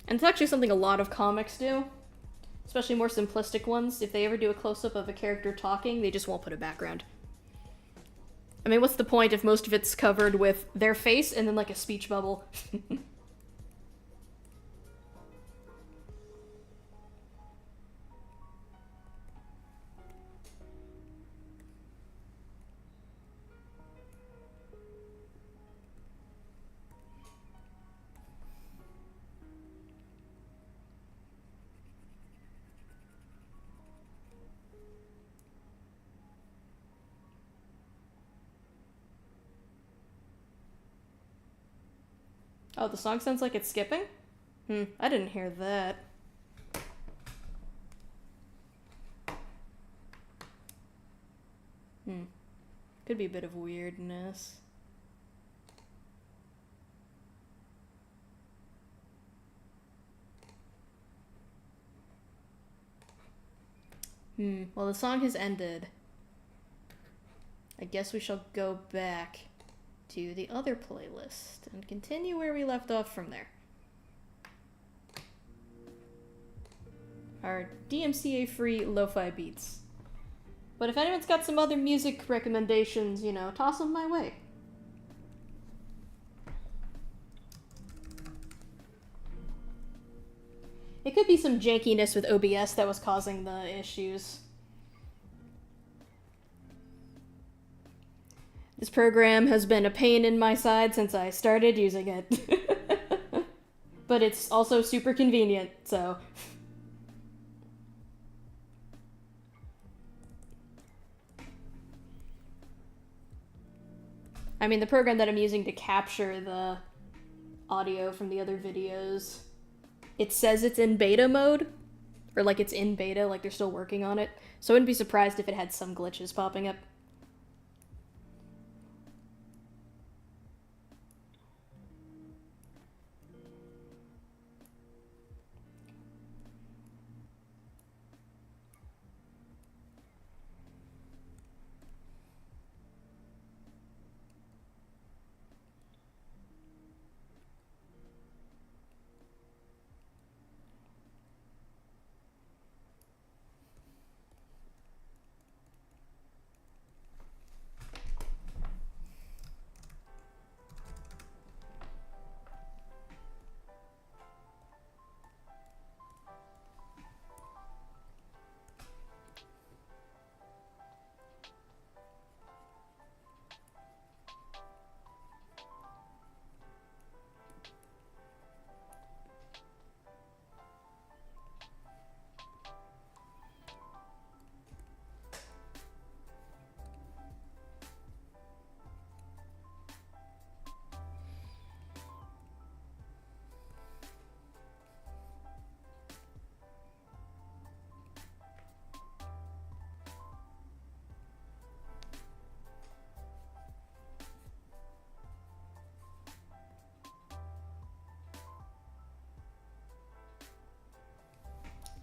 [SPEAKER 1] And it's actually something a lot of comics do. Especially more simplistic ones. If they ever do a close-up of a character talking, they just won't put a background. I mean, what's the point if most of it's covered with their face and then like a speech bubble? Oh, the song sounds like it's skipping? I didn't hear that. Could be a bit of weirdness. Well, the song has ended. I guess we shall go back to the other playlist and continue where we left off from there. Our DMCA-free lo-fi beats. But if anyone's got some other music recommendations, you know, toss them my way. It could be some jankiness with OBS that was causing the issues. This program has been a pain in my side since I started using it. But it's also super convenient, so... I mean, the program that I'm using to capture the audio from the other videos, it says it's in beta mode, or like it's in beta, like they're still working on it, so I wouldn't be surprised if it had some glitches popping up.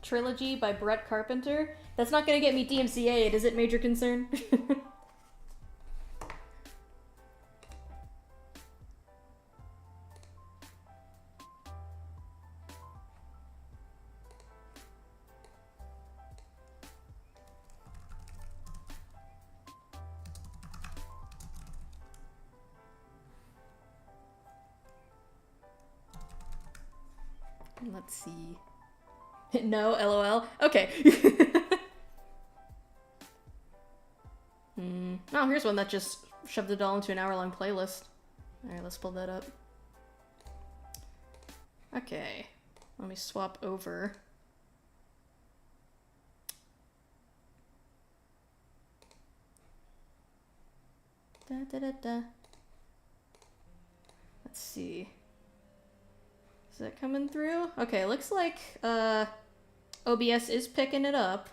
[SPEAKER 1] Trilogy by Brett Carpenter. That's not gonna get me DMCA'd, is it, Major Concern? Let's see. No, LOL. Okay. Oh, here's one that just shoved it all into an hour-long playlist. Alright, let's pull that up. Okay. Let me swap over. Let's see. it coming through? Okay, looks like OBS is picking it up.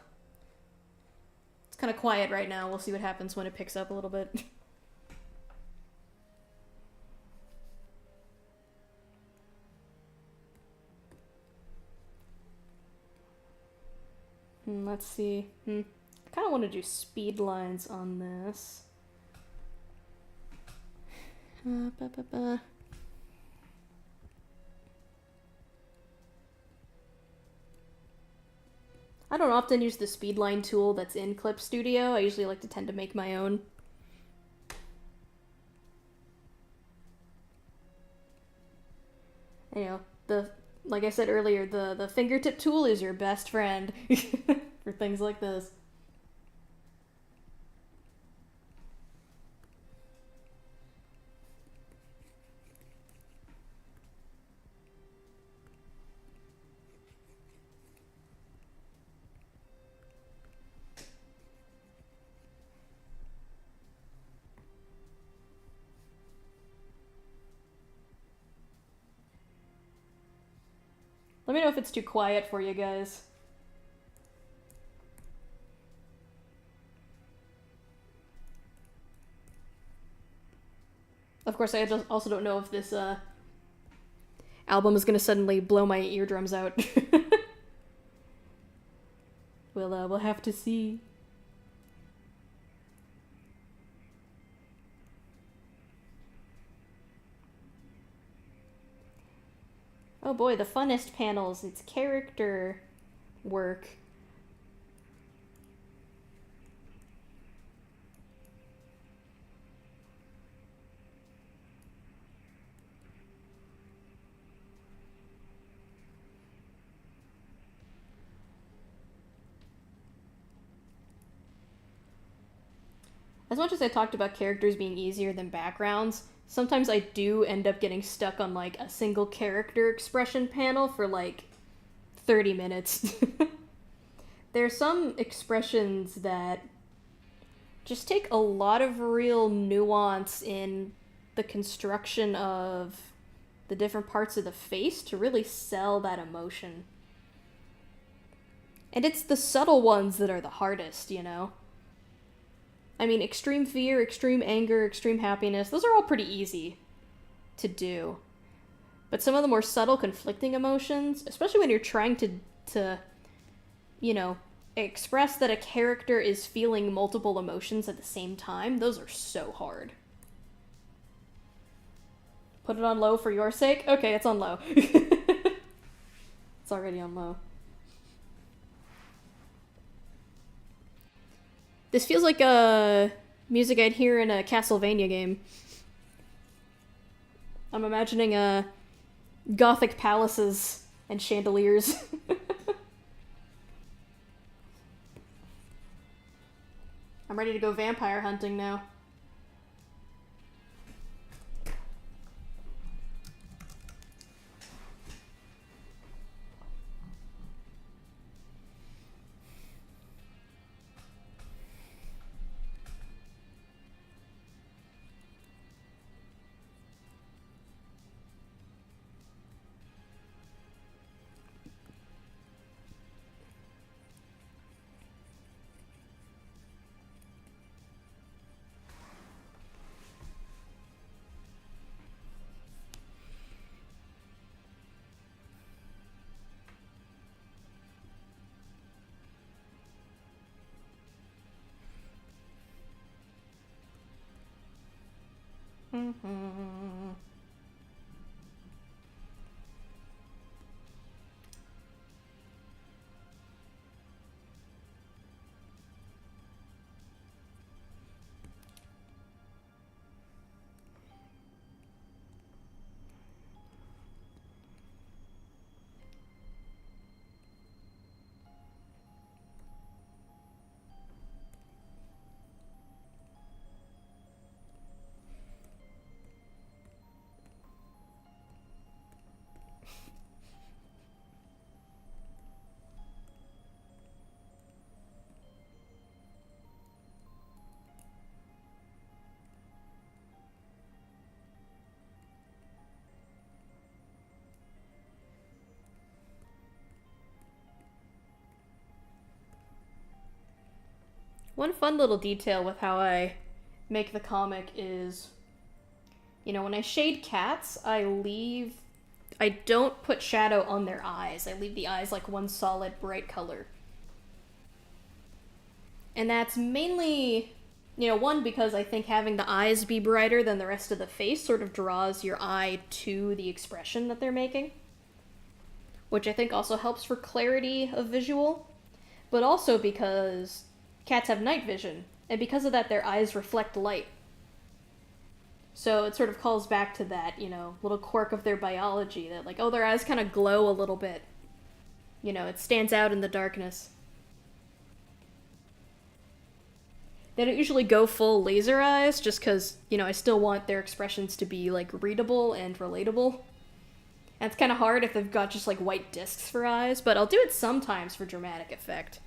[SPEAKER 1] It's kind of quiet right now. We'll see what happens when it picks up a little bit. Let's see. I kind of want to do speed lines on this. I don't often use the speedline tool that's in Clip Studio. I usually like to tend to make my own. You know, like I said earlier, the fingertip tool is your best friend for things like this. Let me know if it's too quiet for you guys. Of course, I also don't know if this album is gonna suddenly blow my eardrums out. We'll have to see. Oh boy, the funnest panels. It's character work. As much as I talked about characters being easier than backgrounds, sometimes I do end up getting stuck on like a single character expression panel for like 30 minutes. There are some expressions that just take a lot of real nuance in the construction of the different parts of the face to really sell that emotion. And it's the subtle ones that are the hardest, you know? I mean, extreme fear, extreme anger, extreme happiness, those are all pretty easy to do. But some of the more subtle conflicting emotions, especially when you're trying to you know, express that a character is feeling multiple emotions at the same time, those are so hard. Put it on low for your sake? Okay, it's on low. It's already on low. This feels like music I'd hear in a Castlevania game. I'm imagining gothic palaces and chandeliers. I'm ready to go vampire hunting now. One fun little detail with how I make the comic is, you know, when I shade cats, I don't put shadow on their eyes. I leave the eyes like one solid bright color. And that's mainly, you know, one, because I think having the eyes be brighter than the rest of the face sort of draws your eye to the expression that they're making, which I think also helps for clarity of visual, but also because cats have night vision, and because of that, their eyes reflect light. So it sort of calls back to that, you know, little quirk of their biology that, like, oh, their eyes kind of glow a little bit. You know, it stands out in the darkness. They don't usually go full laser eyes, just because, you know, I still want their expressions to be, like, readable and relatable. And it's kind of hard if they've got just, like, white discs for eyes, but I'll do it sometimes for dramatic effect.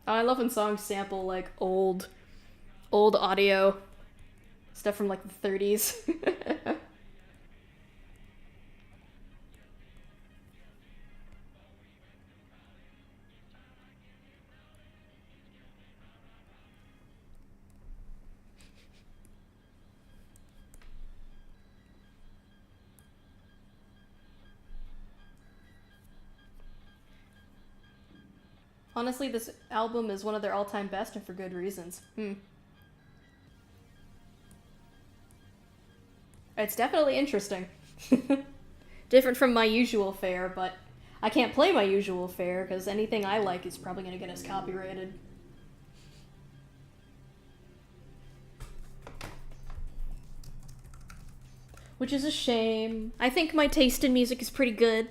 [SPEAKER 1] Oh, I love when songs sample, like, old audio. Stuff from, like, the 30s. Honestly, this album is one of their all-time best, and for good reasons. It's definitely interesting. Different from my usual fare, but I can't play my usual fare, because anything I like is probably going to get us copyrighted. Which is a shame. I think my taste in music is pretty good.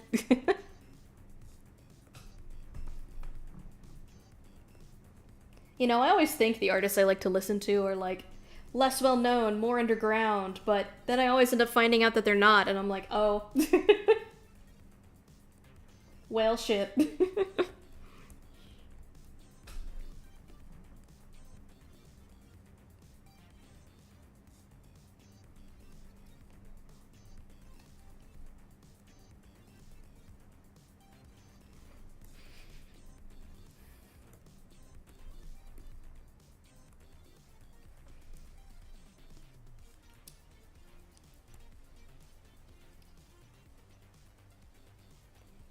[SPEAKER 1] You know, I always think the artists I like to listen to are, like, less well known, more underground, but then I always end up finding out that they're not, and I'm like, oh. Well, shit.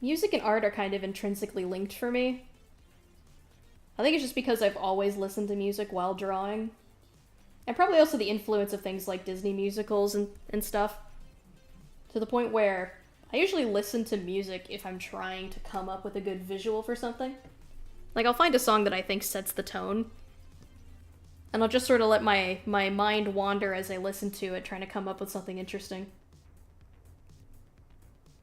[SPEAKER 1] Music and art are kind of intrinsically linked for me. I think it's just because I've always listened to music while drawing. And probably also the influence of things like Disney musicals and stuff. To the point where I usually listen to music if I'm trying to come up with a good visual for something. Like, I'll find a song that I think sets the tone, and I'll just sort of let my mind wander as I listen to it, trying to come up with something interesting.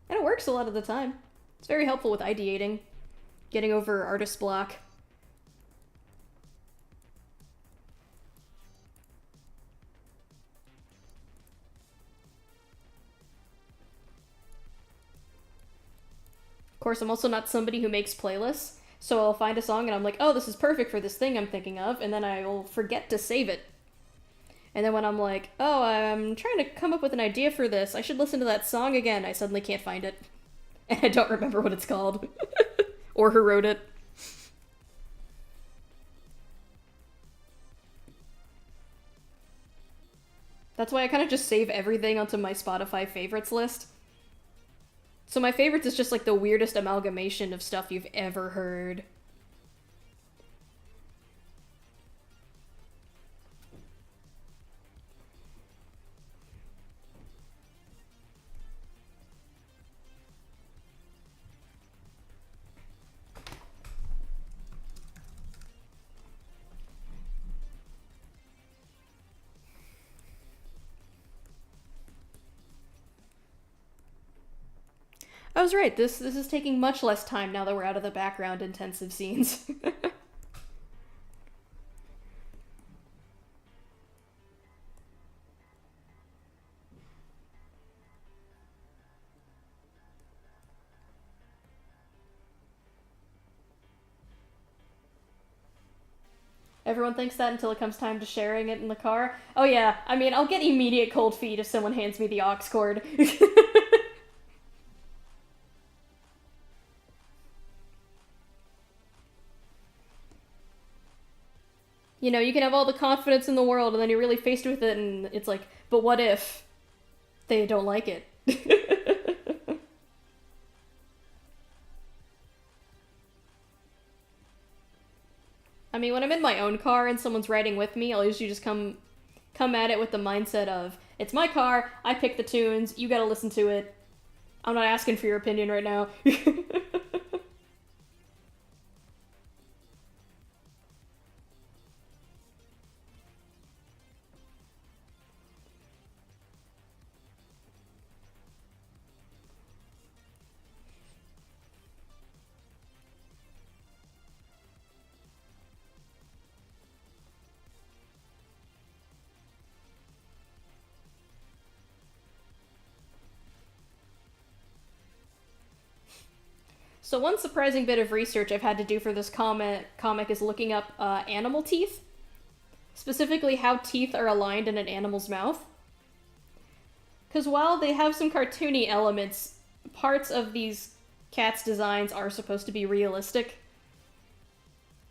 [SPEAKER 1] And it works a lot of the time. It's very helpful with ideating, getting over artist block. Of course, I'm also not somebody who makes playlists, so I'll find a song and I'm like, oh, this is perfect for this thing I'm thinking of, and then I'll forget to save it. And then when I'm like, oh, I'm trying to come up with an idea for this, I should listen to that song again, I suddenly can't find it. And I don't remember what it's called. Or who wrote it. That's why I kind of just save everything onto my Spotify favorites list. So my favorites is just like the weirdest amalgamation of stuff you've ever heard. I was right, this is taking much less time now that we're out of the background intensive scenes. Everyone thinks that until it comes time to sharing it in the car. Oh yeah, I mean, I'll get immediate cold feet if someone hands me the aux cord. You know, you can have all the confidence in the world, and then you're really faced with it, and it's like, but what if they don't like it? I mean, when I'm in my own car and someone's riding with me, I'll usually just come at it with the mindset of, it's my car, I pick the tunes, you gotta listen to it. I'm not asking for your opinion right now. So one surprising bit of research I've had to do for this comic is looking up animal teeth. Specifically how teeth are aligned in an animal's mouth. Because while they have some cartoony elements, parts of these cats' designs are supposed to be realistic.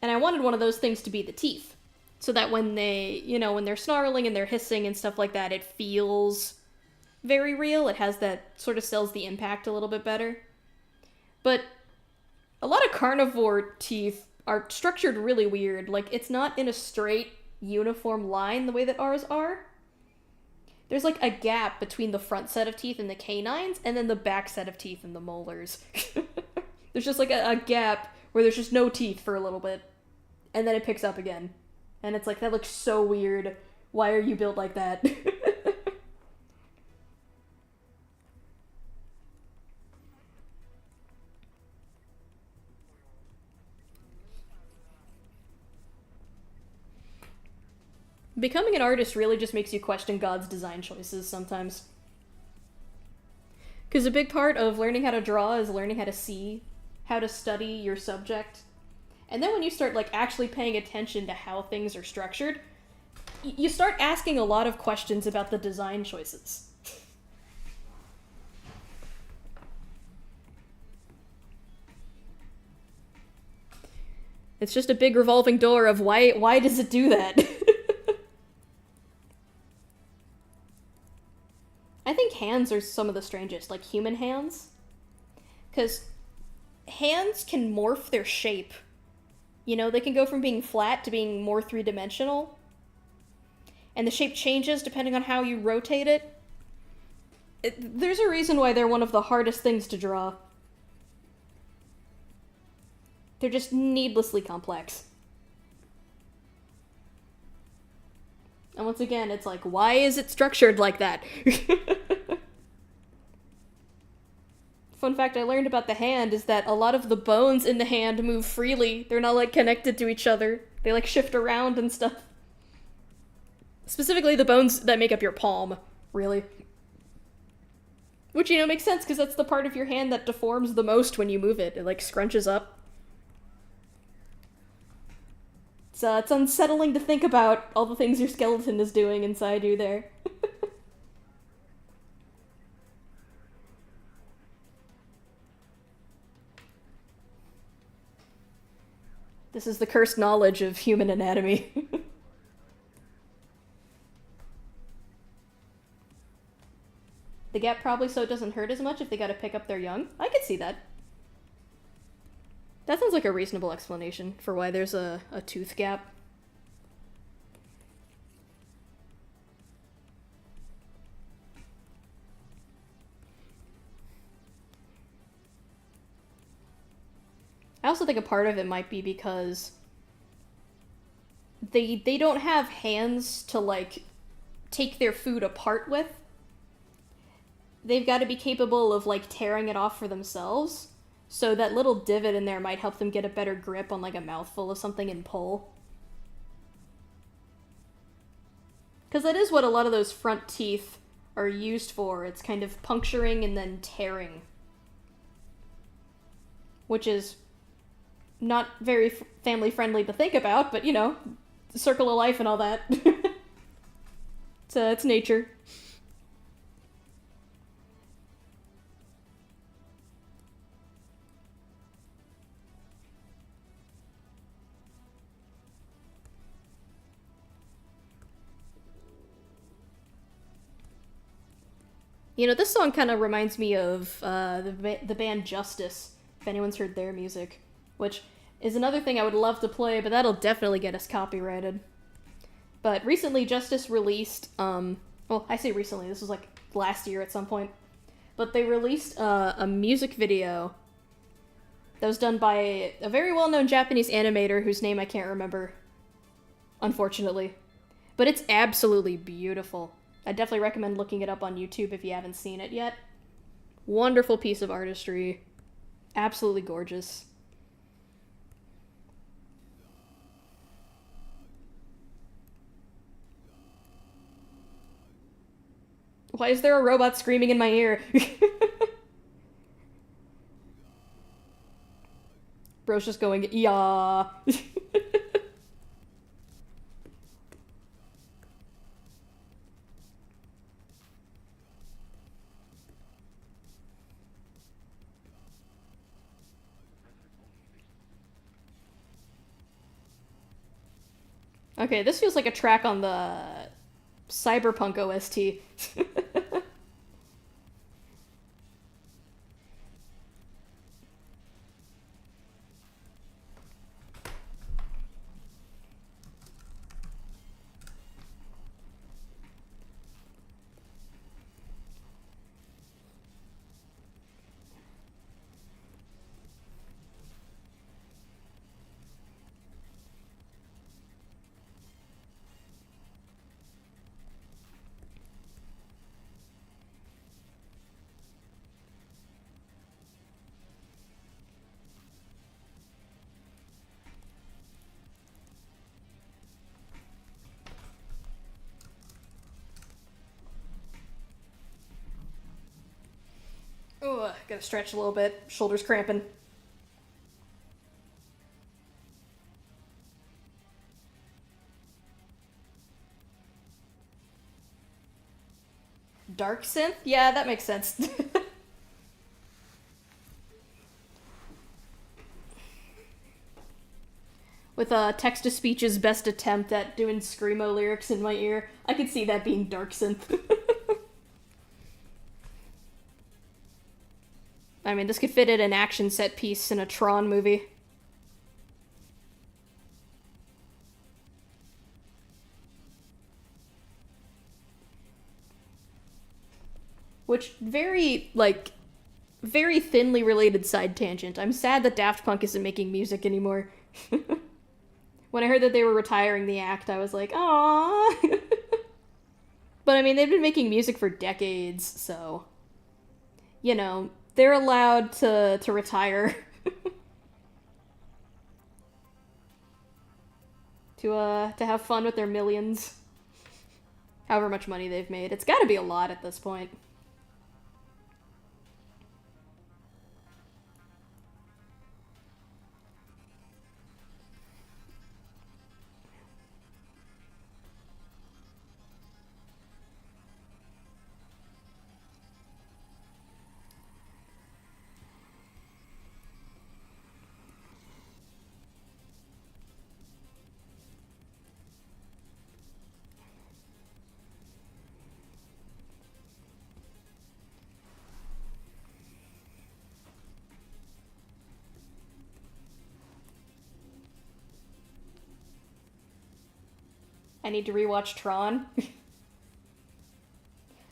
[SPEAKER 1] And I wanted one of those things to be the teeth. So that when they, when they're snarling and they're hissing and stuff like that, it feels very real. It has that, sort of sells the impact a little bit better. But a lot of carnivore teeth are structured really weird. Like, it's not in a straight, uniform line the way that ours are. There's like a gap between the front set of teeth and the canines, and then the back set of teeth and the molars. There's just like a gap where there's just no teeth for a little bit, and then it picks up again. And it's like, that looks so weird. Why are you built like that? Becoming an artist really just makes you question God's design choices sometimes. Because a big part of learning how to draw is learning how to see, how to study your subject. And then when you start actually paying attention to how things are structured, you start asking a lot of questions about the design choices. It's just a big revolving door of why does it do that? I think hands are some of the strangest, like human hands. Because hands can morph their shape. They can go from being flat to being more three-dimensional. And the shape changes depending on how you rotate it. There's a reason why they're one of the hardest things to draw. They're just needlessly complex. And once again, it's like, why is it structured like that? Fun fact I learned about the hand is that a lot of the bones in the hand move freely. They're not, connected to each other. They, shift around and stuff. Specifically the bones that make up your palm, really. Which, makes sense, because that's the part of your hand that deforms the most when you move it. It, scrunches up. It's unsettling to think about all the things your skeleton is doing inside you there. This is the cursed knowledge of human anatomy. The gap probably so it doesn't hurt as much if they gotta pick up their young. I could see that. That sounds like a reasonable explanation for why there's a tooth gap. I also think a part of it might be because they don't have hands to, take their food apart with. They've got to be capable of, tearing it off for themselves. So that little divot in there might help them get a better grip on, a mouthful of something and pull. Because that is what a lot of those front teeth are used for. It's kind of puncturing and then tearing. Which is not very family-friendly to think about, but, circle of life and all that. So it's nature. You know, this song kind of reminds me of the band Justice, if anyone's heard their music, which is another thing I would love to play, but that'll definitely get us copyrighted. But recently, Justice released, well, I say recently, this was like last year at some point, but they released a music video that was done by a very well-known Japanese animator whose name I can't remember, unfortunately. But it's absolutely beautiful. I definitely recommend looking it up on YouTube if you haven't seen it yet. Wonderful piece of artistry. Absolutely gorgeous. Why is there a robot screaming in my ear? Bro's just going, yeah. Okay, this feels like a track on the Cyberpunk OST. Oh, gotta stretch a little bit. Shoulders cramping. Dark synth? Yeah, that makes sense. With text-to-speech's best attempt at doing screamo lyrics in my ear, I could see that being dark synth. I mean, this could fit in an action set piece in a Tron movie. Which, very thinly related side tangent. I'm sad that Daft Punk isn't making music anymore. When I heard that they were retiring the act, I was like, aww. But I mean, they've been making music for decades, so... You know, they're allowed to retire. To have fun with their millions. However much money they've made. It's gotta be a lot at this point. I need to rewatch Tron.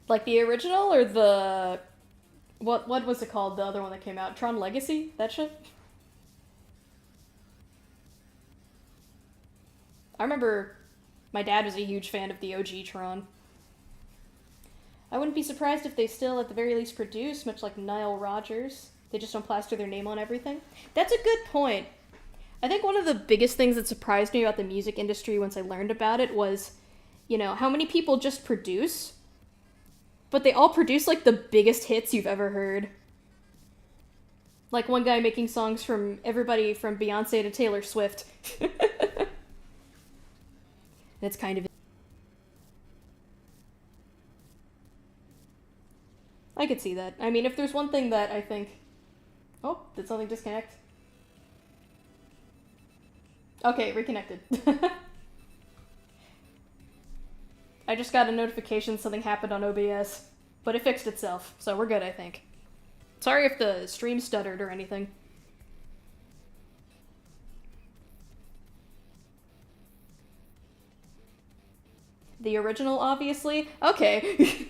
[SPEAKER 1] Like the original or the... What was it called? The other one that came out? Tron Legacy? That shit? I remember my dad was a huge fan of the OG Tron. I wouldn't be surprised if they still, at the very least, produce, much like Nile Rodgers. They just don't plaster their name on everything. That's a good point. I think one of the biggest things that surprised me about the music industry once I learned about it was, you know, how many people just produce, but they all produce, like, the biggest hits you've ever heard. Like one guy making songs from everybody from Beyonce to Taylor Swift. It's kind of... I could see that. I mean, if there's one thing that I think... Oh, did something disconnect? Okay, reconnected. I just got a notification something happened on OBS, but it fixed itself, so we're good, I think. Sorry if the stream stuttered or anything. The original, obviously? Okay.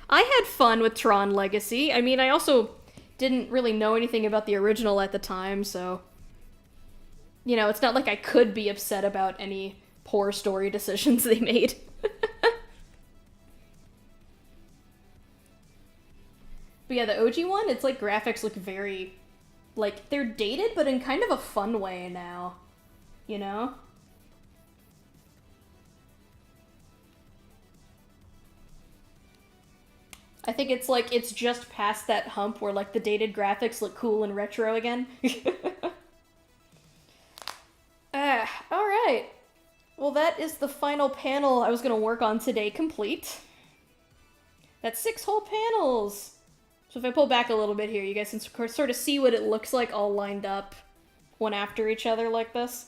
[SPEAKER 1] I had fun with Tron Legacy. I mean, I also didn't really know anything about the original at the time, so... You know, it's not like I could be upset about any poor story decisions they made. But yeah, the OG one, it's like graphics look very... Like, they're dated, but in kind of a fun way now. You know? I think it's like, it's just past that hump where like the dated graphics look cool and retro again. Alright. Well, that is the final panel I was gonna work on today complete. That's 6 whole panels! So if I pull back a little bit here, you guys can sort of see what it looks like all lined up one after each other like this.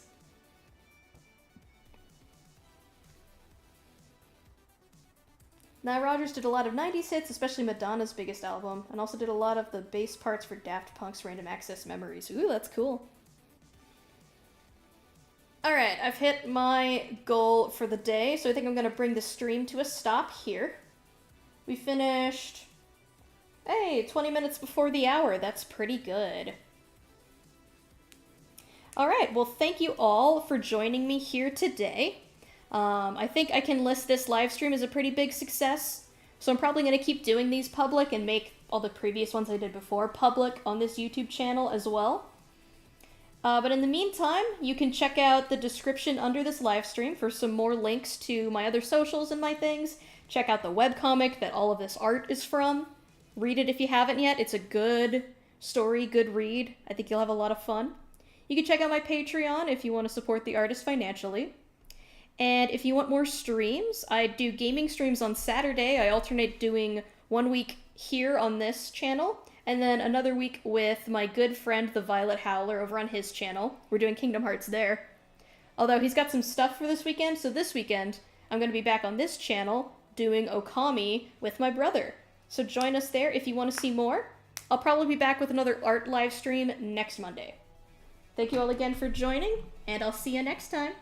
[SPEAKER 1] Now, Rogers did a lot of 90s hits, especially Madonna's biggest album, and also did a lot of the bass parts for Daft Punk's Random Access Memories. Ooh, that's cool. Alright, I've hit my goal for the day, so I think I'm going to bring the stream to a stop here. We finished... Hey, 20 minutes before the hour. That's pretty good. Alright, well, thank you all for joining me here today. I think I can list this live stream as a pretty big success, so I'm probably going to keep doing these public and make all the previous ones I did before public on this YouTube channel as well. But in the meantime, you can check out the description under this live stream for some more links to my other socials and my things. Check out the webcomic that all of this art is from. Read it if you haven't yet. It's a good story, good read. I think you'll have a lot of fun. You can check out my Patreon if you want to support the artist financially. And if you want more streams, I do gaming streams on Saturday. I alternate doing 1 week here on this channel, and then another week with my good friend, the Violet Howler, over on his channel. We're doing Kingdom Hearts there. Although he's got some stuff for this weekend, so this weekend I'm going to be back on this channel doing Okami with my brother. So join us there if you want to see more. I'll probably be back with another art live stream next Monday. Thank you all again for joining, and I'll see you next time.